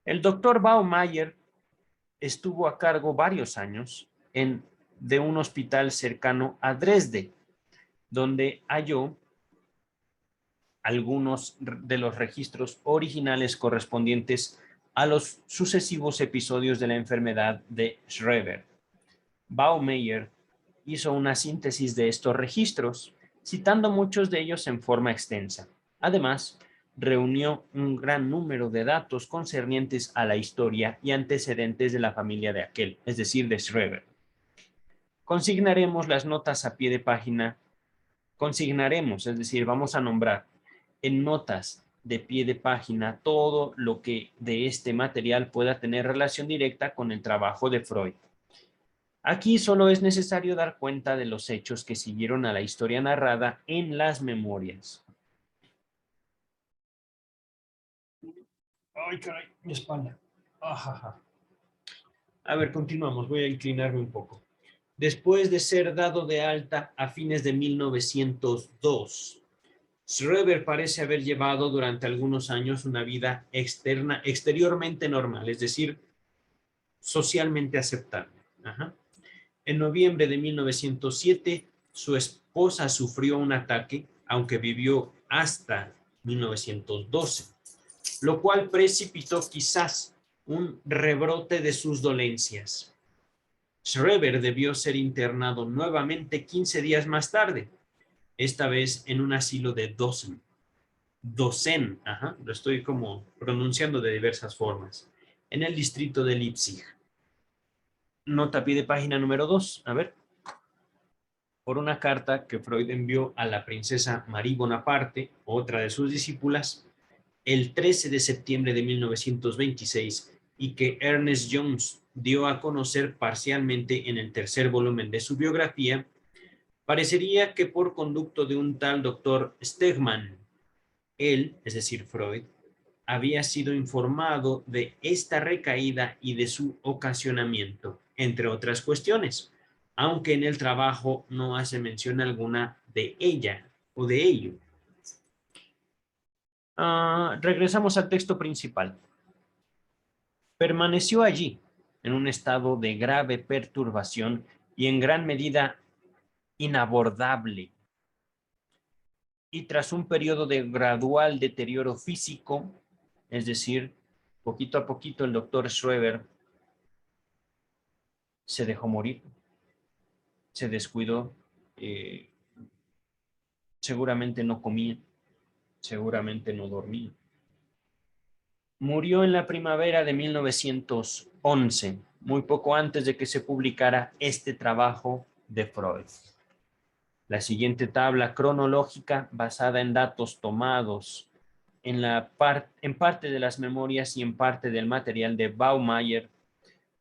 El doctor Baumeier estuvo a cargo varios años de un hospital cercano a Dresde, donde halló algunos de los registros originales correspondientes a los sucesivos episodios de la enfermedad de Schreber. Baumeier hizo una síntesis de estos registros, citando muchos de ellos en forma extensa. Además, reunió un gran número de datos concernientes a la historia y antecedentes de la familia de aquel, es decir, de Schreber. Consignaremos las notas a pie de página. Consignaremos, es decir, vamos a nombrar en notas de pie de página todo lo que de este material pueda tener relación directa con el trabajo de Freud. Aquí solo es necesario dar cuenta de los hechos que siguieron a la historia narrada en las memorias. Ay, caray, mi espalda. Ajaja. A ver, continuamos. Voy a inclinarme un poco. Después de ser dado de alta a fines de 1902, Schreber parece haber llevado durante algunos años una vida exteriormente normal, es decir, socialmente aceptable. Ajá. En noviembre de 1907, su esposa sufrió un ataque, aunque vivió hasta 1912, lo cual precipitó quizás un rebrote de sus dolencias. Schreber debió ser internado nuevamente 15 días más tarde, esta vez en un asilo de Dosen. Dosen, lo estoy como pronunciando de diversas formas, en el distrito de Leipzig. Nota pie de página número 2, a ver. Por una carta que Freud envió a la princesa Marie Bonaparte, otra de sus discípulas, el 13 de septiembre de 1926, y que Ernest Jones dio a conocer parcialmente en el tercer volumen de su biografía, parecería que por conducto de un tal doctor Stegman, él, es decir, Freud, había sido informado de esta recaída y de su ocasionamiento, entre otras cuestiones, aunque en el trabajo no hace mención alguna de ella o de ello. Regresamos al texto principal. Permaneció allí, en un estado de grave perturbación y en gran medida inabordable. Y tras un periodo de gradual deterioro físico, es decir, poquito a poquito el doctor Schreber se dejó morir, se descuidó, eh, seguramente no comía, seguramente no dormía. Murió en la primavera de 1911, muy poco antes de que se publicara este trabajo de Freud. La siguiente tabla cronológica, basada en datos tomados en parte de las memorias y en parte del material de Baumeier,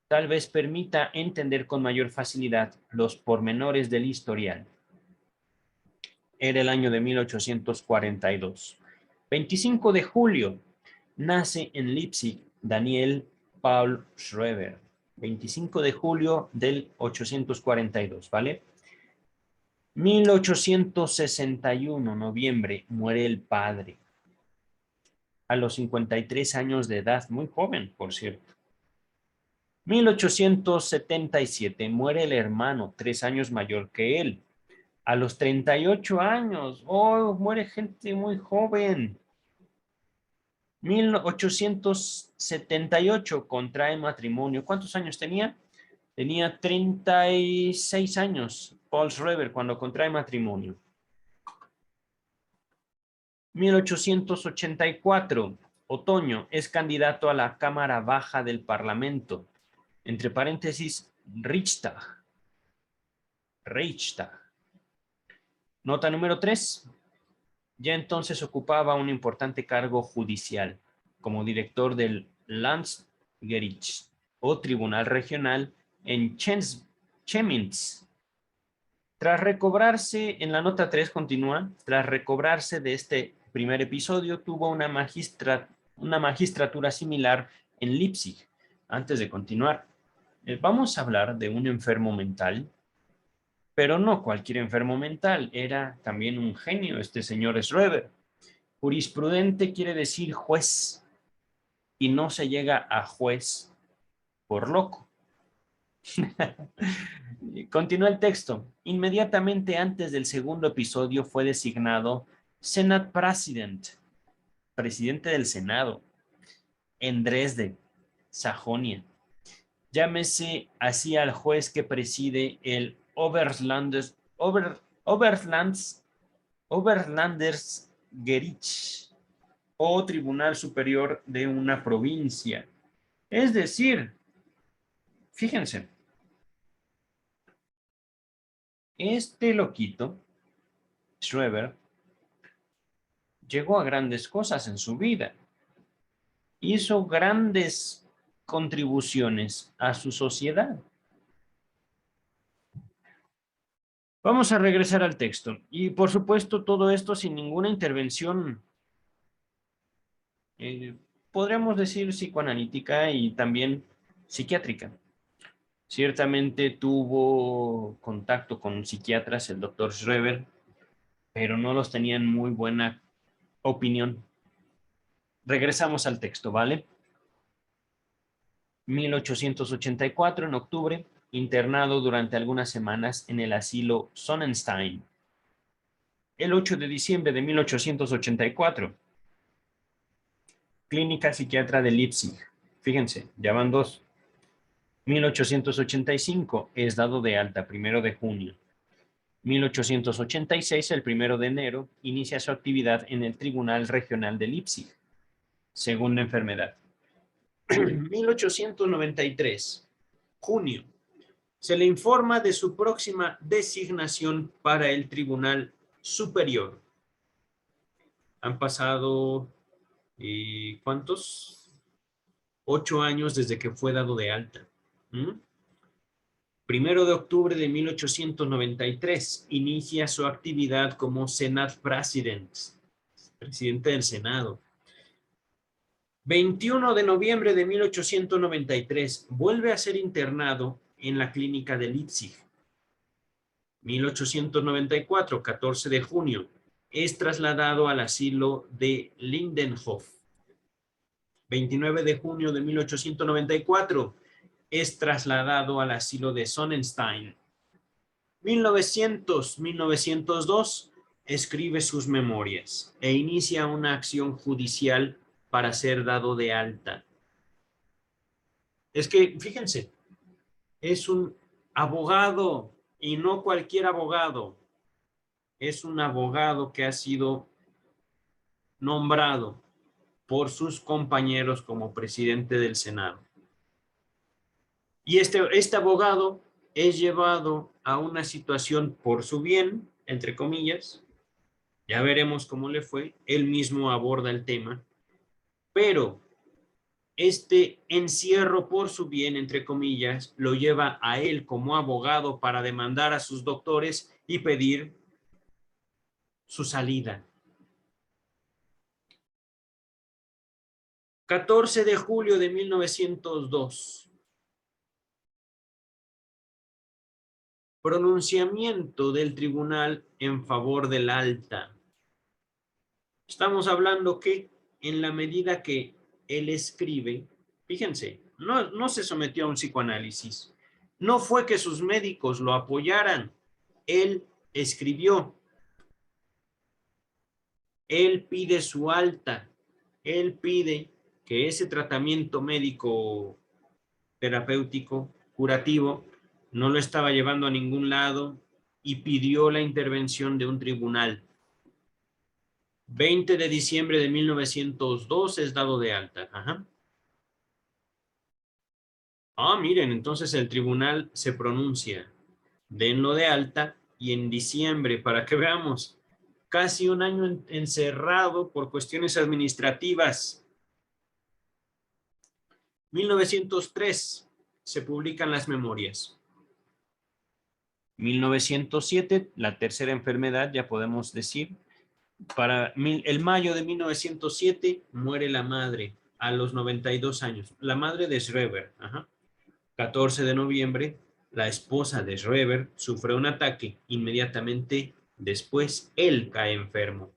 tal vez permita entender con mayor facilidad los pormenores del historial. Era el año de 1842. 25 de julio, nace en Leipzig Daniel Paul Schreber. 25 de julio del 842, ¿vale? 1861, noviembre, muere el padre. A los 53 años de edad, muy joven, por cierto. 1877, muere el hermano, 3 años mayor que él. A los 38 años, oh, muere gente muy joven. 1878, contrae matrimonio. ¿Cuántos años tenía? Tenía 36 años, Paul Schreber, cuando contrae matrimonio. 1884, otoño, es candidato a la Cámara Baja del Parlamento. Entre paréntesis, Reichstag. Nota número 3. Ya entonces ocupaba un importante cargo judicial como director del Landgericht o Tribunal Regional en Chemnitz. Tras recobrarse, en la nota 3 continúa, tras recobrarse de este primer episodio, tuvo una magistratura similar en Leipzig. Antes de continuar, vamos a hablar de un enfermo mental, pero no cualquier enfermo mental, era también un genio este señor Schreber. Jurisprudente quiere decir juez, y no se llega a juez por loco. Continúa el texto. Inmediatamente antes del segundo episodio fue designado Senate President, presidente del Senado, en Dresde, Sajonia. Llámese así al juez que preside el Oberlandersgericht o Tribunal Superior de una provincia. Es decir, fíjense, este loquito, Schreber, llegó a grandes cosas en su vida. Hizo grandes contribuciones a su sociedad. Vamos a regresar al texto. Y por supuesto, todo esto sin ninguna intervención, podríamos decir psicoanalítica y también psiquiátrica. Ciertamente tuvo contacto con psiquiatras, el doctor Schreber, pero no los tenían muy buena opinión. Regresamos al texto, ¿vale? 1884, en octubre, internado durante algunas semanas en el asilo Sonnenstein. El 8 de diciembre de 1884, clínica psiquiatra de Leipzig. Fíjense, ya van 2. 1885, es dado de alta, 1 de junio. 1886, el 1 de enero, inicia su actividad en el Tribunal Regional de Leipzig. Segunda enfermedad. 1893, junio, se le informa de su próxima designación para el Tribunal Superior. Han pasado, ¿cuántos? 8 años desde que fue dado de alta. 1 de octubre de 1893 inicia su actividad como Senate President, presidente del Senado. 21 de noviembre de 1893 vuelve a ser internado en la clínica de Leipzig. 1894, 14 de junio, es trasladado al asilo de Lindenhof. 29 de junio de 1894, es trasladado al asilo de Sonnenstein. 1902, escribe sus memorias e inicia una acción judicial para ser dado de alta. Es que, fíjense, es un abogado y no cualquier abogado. Es un abogado que ha sido nombrado por sus compañeros como presidente del Senado. Y este abogado es llevado a una situación por su bien, entre comillas. Ya veremos cómo le fue. Él mismo aborda el tema. Pero este encierro por su bien, entre comillas, lo lleva a él como abogado para demandar a sus doctores y pedir su salida. 14 de julio de 1902. Pronunciamiento del tribunal en favor del alta. Estamos hablando que en la medida que él escribe, fíjense, no se sometió a un psicoanálisis. No fue que sus médicos lo apoyaran. Él escribió. Él pide su alta. Él pide que ese tratamiento médico terapéutico, curativo, no lo estaba llevando a ningún lado y pidió la intervención de un tribunal. 20 de diciembre de 1902 es dado de alta. Miren, entonces el tribunal se pronuncia. Denlo de alta y en diciembre, para que veamos, casi un año encerrado por cuestiones administrativas. 1903 se publican las memorias. 1907, la tercera enfermedad, ya podemos decir. Para el mayo de 1907 muere la madre a los 92 años. La madre de Schreber. 14 de noviembre, la esposa de Schreber sufre un ataque. Inmediatamente después, él cae enfermo.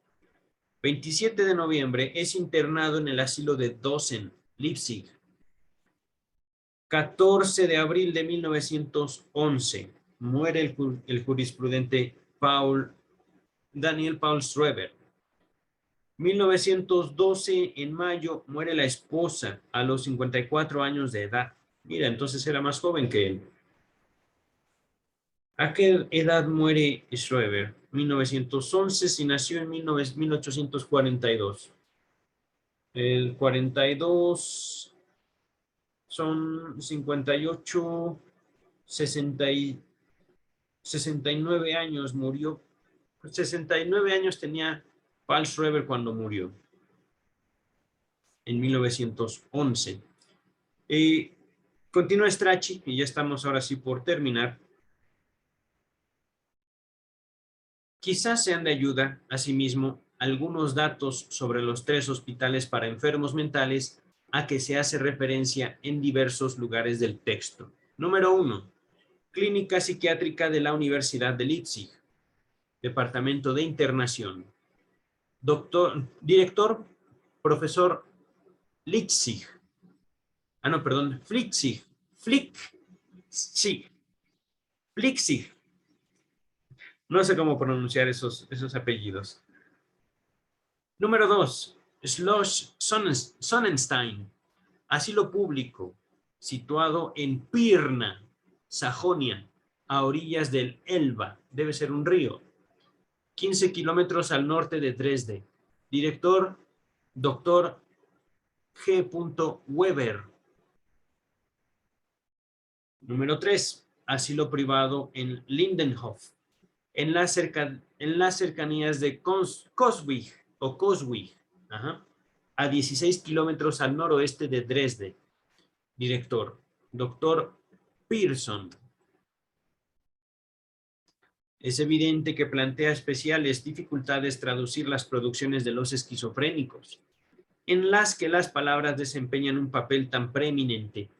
27 de noviembre es internado en el asilo de Dosen, Leipzig. 14 de abril de 1911 muere el jurisprudente Daniel Paul Schreber. 1912, en mayo, muere la esposa a los 54 años de edad. Mira, entonces era más joven que él. ¿A qué edad muere Schreber? 1911, si nació en 1842. El 42 son 58, 69 años murió. 69 años tenía Paul Schreber cuando murió, en 1911. Continúa Strachey, y ya estamos ahora sí por terminar. Quizás sean de ayuda, asimismo, algunos datos sobre los 3 hospitales para enfermos mentales a que se hace referencia en diversos lugares del texto. Número 1. Clínica Psiquiátrica de la Universidad de Leipzig. Departamento de Internación. Director, profesor Litzig. Flixig. Flixig. No sé cómo pronunciar esos apellidos. Número 2. Schloss Sonnenstein. Asilo público, situado en Pirna, Sajonia, a orillas del Elba. Debe ser un río. 15 kilómetros al norte de Dresde. Director, doctor G. Weber. Número 3. Asilo privado en Lindenhof, en las cercanías de Coswig, a 16 kilómetros al noroeste de Dresde. Director, doctor Pearson. Es evidente que plantea especiales dificultades traducir las producciones de los esquizofrénicos, en las que las palabras desempeñan un papel tan preeminente,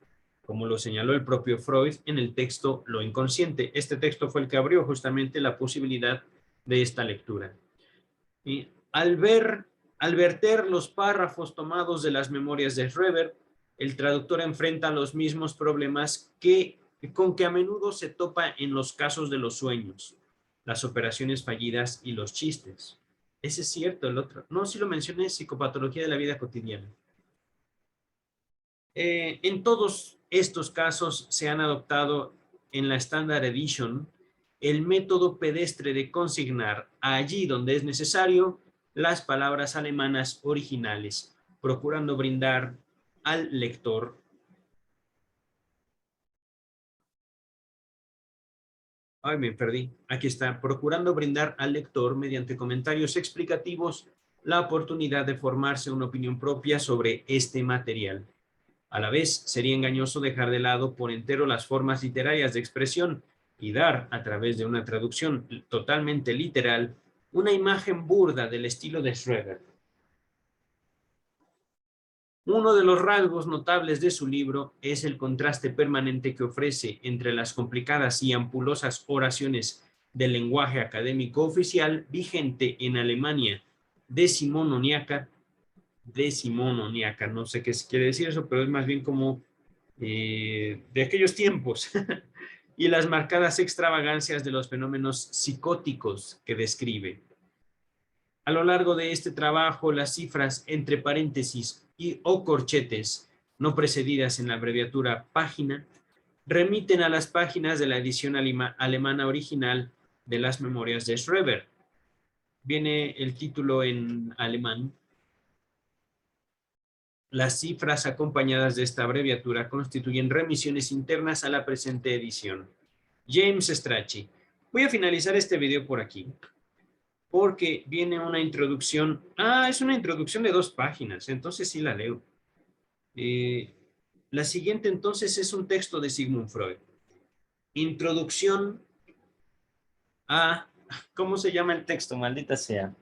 como lo señaló el propio Freud en el texto Lo inconsciente. Este texto fue el que abrió justamente la posibilidad de esta lectura. Y al verter los párrafos tomados de las memorias de Schreber, el traductor enfrenta los mismos problemas con que a menudo se topa en los casos de los sueños, las operaciones fallidas y los chistes. Ese es cierto, el otro. No, sí lo mencioné, psicopatología de la vida cotidiana. En todos estos casos se han adoptado en la Standard Edition el método pedestre de consignar allí donde es necesario las palabras alemanas originales, procurando brindar al lector me perdí. Aquí está. Procurando brindar al lector, mediante comentarios explicativos, la oportunidad de formarse una opinión propia sobre este material. A la vez, sería engañoso dejar de lado por entero las formas literarias de expresión y dar, a través de una traducción totalmente literal, una imagen burda del estilo de Schreber. Uno de los rasgos notables de su libro es el contraste permanente que ofrece entre las complicadas y ampulosas oraciones del lenguaje académico oficial vigente en Alemania decimonónica, no sé qué quiere decir eso, pero es más bien como de aquellos tiempos, y las marcadas extravagancias de los fenómenos psicóticos que describe. A lo largo de este trabajo, las cifras entre paréntesis o corchetes, no precedidas en la abreviatura página, remiten a las páginas de la edición alemana original de las memorias de Schreber. Viene el título en alemán. Las cifras acompañadas de esta abreviatura constituyen remisiones internas a la presente edición. James Strachey. Voy a finalizar este video por aquí, porque viene una introducción. Es una introducción de 2 páginas, entonces sí la leo. La siguiente entonces es un texto de Sigmund Freud. Introducción a... ¿Cómo se llama el texto? Maldita sea.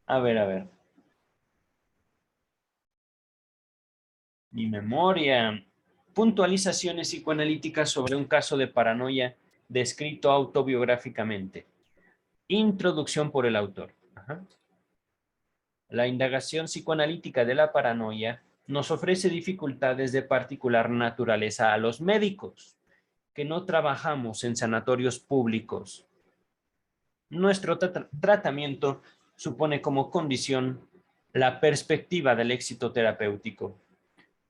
A ver. Mi memoria. Puntualizaciones psicoanalíticas sobre un caso de paranoia descrito autobiográficamente. Introducción por el autor. La indagación psicoanalítica de la paranoia nos ofrece dificultades de particular naturaleza a los médicos, que no trabajamos en sanatorios públicos. Nuestro tratamiento supone como condición la perspectiva del éxito terapéutico,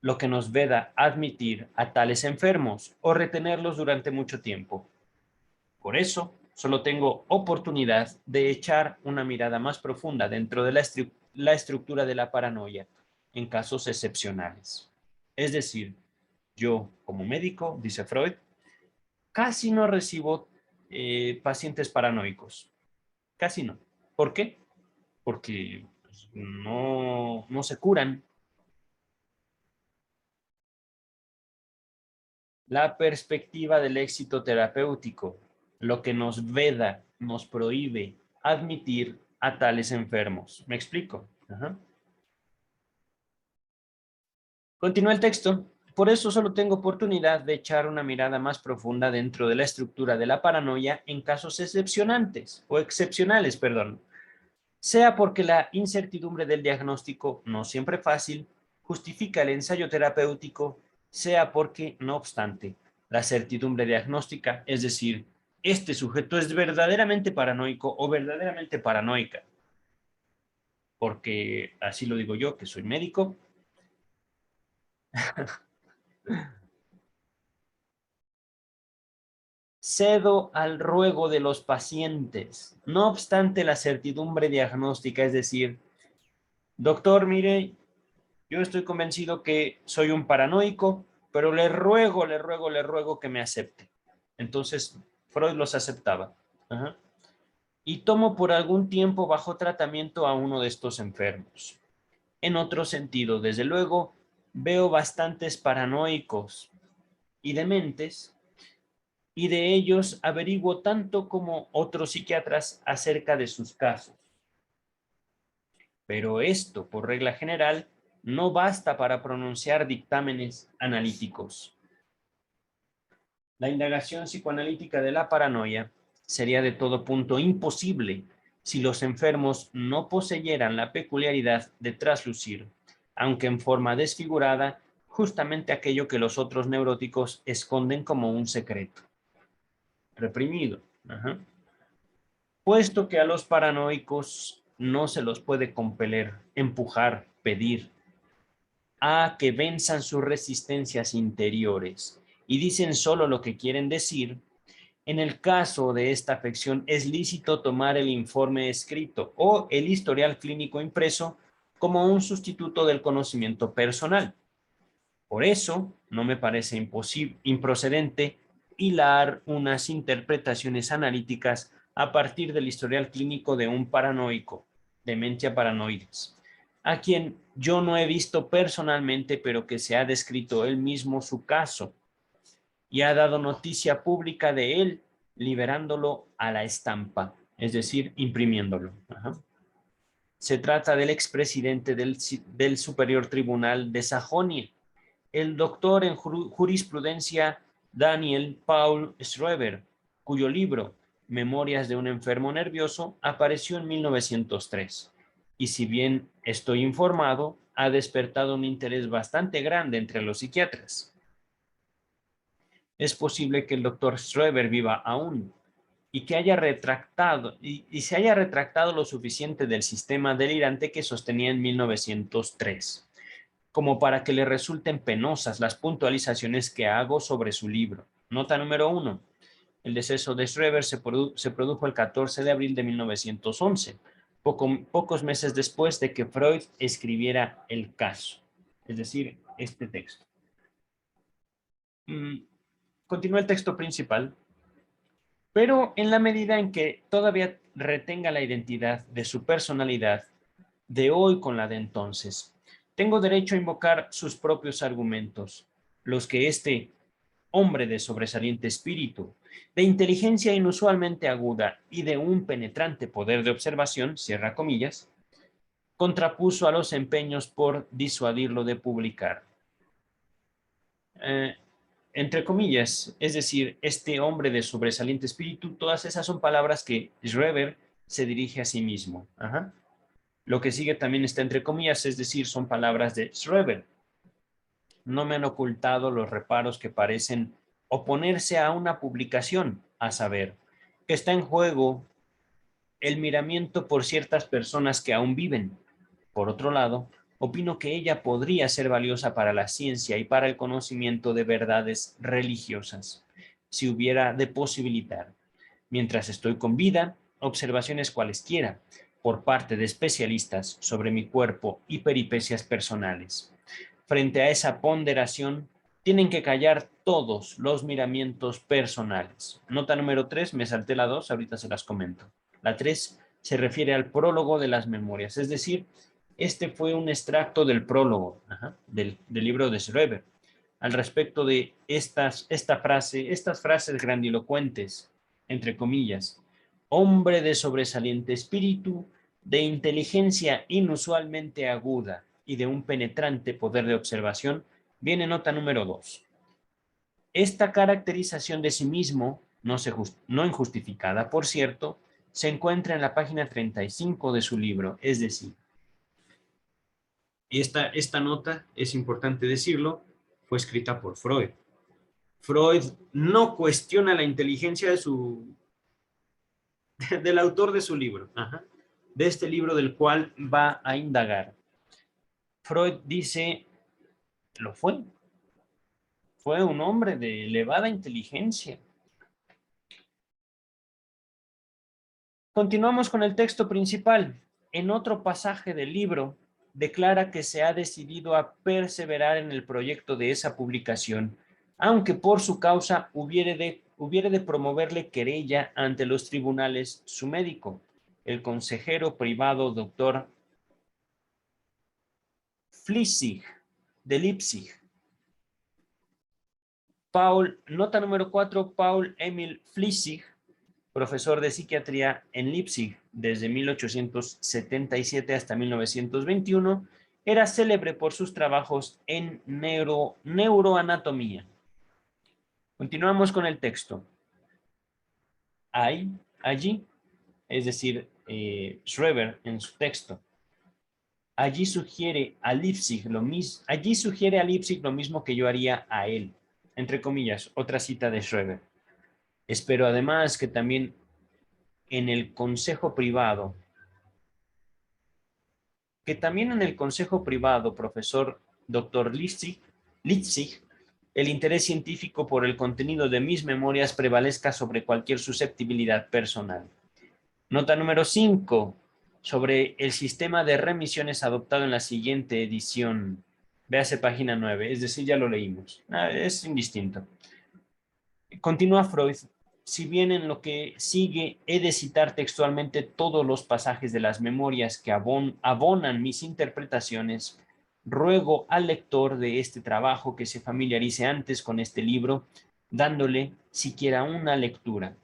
lo que nos veda admitir a tales enfermos o retenerlos durante mucho tiempo. Por eso, solo tengo oportunidad de echar una mirada más profunda dentro de la estructura de la paranoia en casos excepcionales. Es decir, yo como médico, dice Freud, casi no recibo pacientes paranoicos. Casi no. ¿Por qué? Porque pues, no se curan. La perspectiva del éxito terapéutico, lo que nos veda, nos prohíbe admitir a tales enfermos. ¿Me explico? Continúa el texto. Por eso solo tengo oportunidad de echar una mirada más profunda dentro de la estructura de la paranoia en casos excepcionales, sea porque la incertidumbre del diagnóstico, no siempre fácil, justifica el ensayo terapéutico, sea porque, no obstante, la certidumbre diagnóstica, es decir, este sujeto es verdaderamente paranoico o verdaderamente paranoica, porque así lo digo yo, que soy médico, cedo al ruego de los pacientes, no obstante la certidumbre diagnóstica, es decir, doctor, mire, yo estoy convencido que soy un paranoico, pero le ruego que me acepte. Entonces, Freud los aceptaba. Y tomo por algún tiempo bajo tratamiento a uno de estos enfermos. En otro sentido, desde luego, veo bastantes paranoicos y dementes, y de ellos averiguo tanto como otros psiquiatras acerca de sus casos. Pero esto, por regla general, no basta para pronunciar dictámenes analíticos. La indagación psicoanalítica de la paranoia sería de todo punto imposible si los enfermos no poseyeran la peculiaridad de traslucir, aunque en forma desfigurada, justamente aquello que los otros neuróticos esconden como un secreto reprimido. Ajá. Puesto que a los paranoicos no se los puede compeler, empujar, pedir a que venzan sus resistencias interiores y dicen solo lo que quieren decir, en el caso de esta afección es lícito tomar el informe escrito o el historial clínico impreso como un sustituto del conocimiento personal. Por eso, no me parece improcedente hilar unas interpretaciones analíticas a partir del historial clínico de un paranoico, demencia paranoides, a quien yo no he visto personalmente, pero que se ha descrito él mismo su caso y ha dado noticia pública de él, liberándolo a la estampa, es decir, imprimiéndolo. Ajá. Se trata del expresidente del Superior Tribunal de Sajonia, el doctor en jurisprudencia Daniel Paul Schreber, cuyo libro Memorias de un enfermo nervioso apareció en 1903. Y si bien estoy informado, ha despertado un interés bastante grande entre los psiquiatras. Es posible que el doctor Schreber viva aún y que haya retractado y se haya retractado lo suficiente del sistema delirante que sostenía en 1903 como para que le resulten penosas las puntualizaciones que hago sobre su libro. Nota número 1. El deceso de Schreber se produjo el 14 de abril de 1911, pocos meses después de que Freud escribiera el caso, es decir, este texto. Continúa el texto principal, pero en la medida en que todavía retenga la identidad de su personalidad de hoy con la de entonces, tengo derecho a invocar sus propios argumentos, los que este hombre de sobresaliente espíritu, de inteligencia inusualmente aguda y de un penetrante poder de observación, cierra comillas, contrapuso a los empeños por disuadirlo de publicar. Entre comillas, es decir, este hombre de sobresaliente espíritu, todas esas son palabras que Schreber se dirige a sí mismo. Ajá. Lo que sigue también está entre comillas, es decir, son palabras de Schreber. No me han ocultado los reparos que parecen oponerse a una publicación, a saber, que está en juego el miramiento por ciertas personas que aún viven. Por otro lado, opino que ella podría ser valiosa para la ciencia y para el conocimiento de verdades religiosas, si hubiera de posibilitar, mientras estoy con vida, observaciones cualesquiera por parte de especialistas sobre mi cuerpo y peripecias personales. Frente a esa ponderación, tienen que callar todos los miramientos personales. Nota número 3, me salté la 2, ahorita se las comento. La 3 se refiere al prólogo de las memorias, es decir, este fue un extracto del prólogo del libro de Schreber. Al respecto de estas frases grandilocuentes, entre comillas, hombre de sobresaliente espíritu, de inteligencia inusualmente aguda y de un penetrante poder de observación, viene nota número 2. Esta caracterización de sí mismo, no injustificada, por cierto, se encuentra en la página 35 de su libro, es decir, esta nota, es importante decirlo, fue escrita por Freud. Freud no cuestiona la inteligencia del autor de su libro, de este libro del cual va a indagar. Freud dice, lo fue. Fue un hombre de elevada inteligencia. Continuamos con el texto principal. En otro pasaje del libro, declara que se ha decidido a perseverar en el proyecto de esa publicación, aunque por su causa hubiere de promoverle querella ante los tribunales su médico, el consejero privado doctor Flissig, de Leipzig. Nota número 4, Paul Emil Flüssig, profesor de psiquiatría en Leipzig desde 1877 hasta 1921, era célebre por sus trabajos en neuroanatomía. Continuamos con el texto. Allí, es decir, Schreber en su texto, allí sugiere a Leipzig lo mismo que yo haría a él. Entre comillas, otra cita de Schreber. Espero además que también en el consejo privado, profesor Dr. Litzig, el interés científico por el contenido de mis memorias prevalezca sobre cualquier susceptibilidad personal. Nota número 5, sobre el sistema de remisiones adoptado en la siguiente edición. Véase página 9, es decir, ya lo leímos. Es indistinto. Continúa Freud. Si bien en lo que sigue he de citar textualmente todos los pasajes de las memorias que abonan mis interpretaciones, ruego al lector de este trabajo que se familiarice antes con este libro, dándole siquiera una lectura.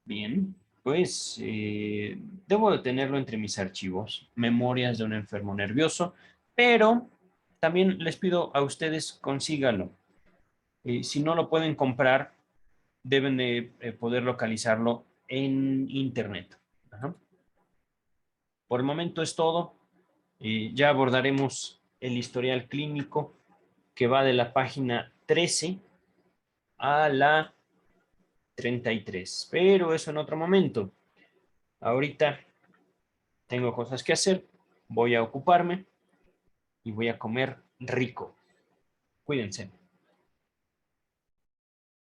Bien, pues debo de tenerlo entre mis archivos, Memorias de un enfermo nervioso, pero también les pido a ustedes consíganlo. Si no lo pueden comprar, deben de poder localizarlo en internet. Ajá. Por el momento es todo. Ya abordaremos el historial clínico que va de la página 13 a la 33, pero eso en otro momento. Ahorita tengo cosas que hacer, voy a ocuparme y voy a comer rico. Cuídense.